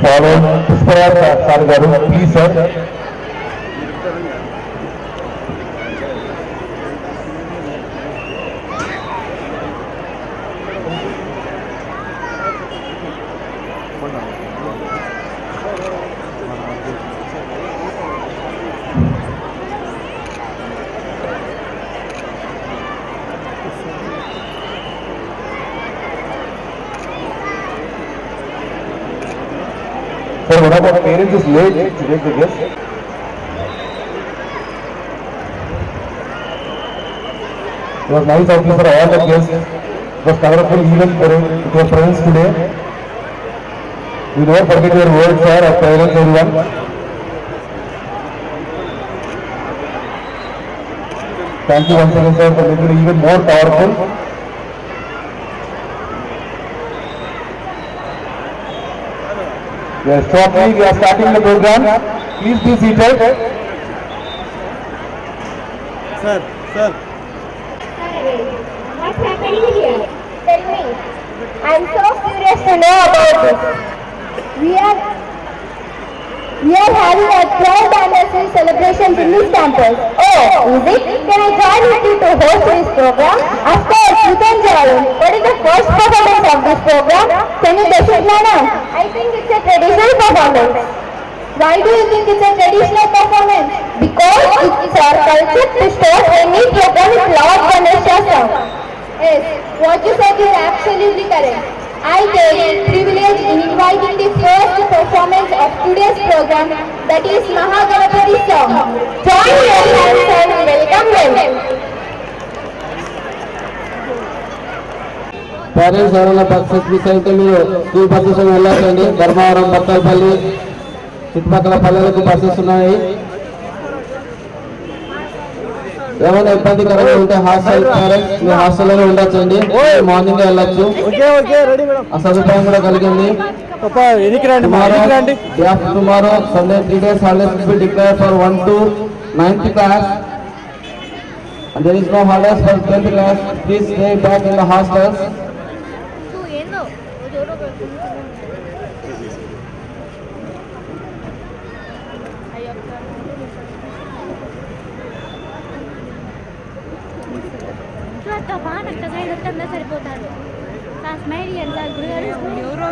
Follow Pushparaj Sir garu, please sir. Sir, one of our parents is late to take the guest. It was nice of you for all the guests. It was colorful event for your friends today. We never forget your words, sir, of parents, everyone. Thank you once again, sir, for making it even more powerful. Yes, shortly we are starting the program. Please be seated. Sir. What's happening here? Tell me. I'm so curious to know about this. We are having a 12th anniversary celebrations in this campus. Oh, is it? Can I join with you to host this program? Of course, you can join. What is the first performance of this program? Can you guess it, Nana? I think it's a traditional performance. Why do you think it's a traditional performance? Because it's our culture to start any program with Lord Ganesha song. Yes, what you said is absolutely correct. I take privilege in inviting the first performance of today's program, that is Mahaganapati song. Join your hands and welcome them. Parents ఎవరైనా buses miss అయితే మీరు school buses వెళ్ళండి. ధర్మవరం, బత్తలపల్లి చుట్టుపక్కల పల్లెలకు buses ఉన్నాయి. ఏమైనా ఇబ్బందికరంగా ఉంటే హాస్టల్ పేరెంట్స్ మీ హాస్టల్లోనే ఉండొచ్చండి, మార్నింగ్ వెళ్ళొచ్చు, ఓకే ఓకే రెడీ మేడం. ఆ సదుపాయం కూడా కలిగింది. పాప ఎనికి రండి మా ఎనికి రండి. Tomorrow Sunday 3 days holidays will be declared for 1 to 9th class and there is no holidays for 10th class. Please stay back in the hostels. సరిపోతారు. స్మైల్ ఎంత గురుగారు ఎవరో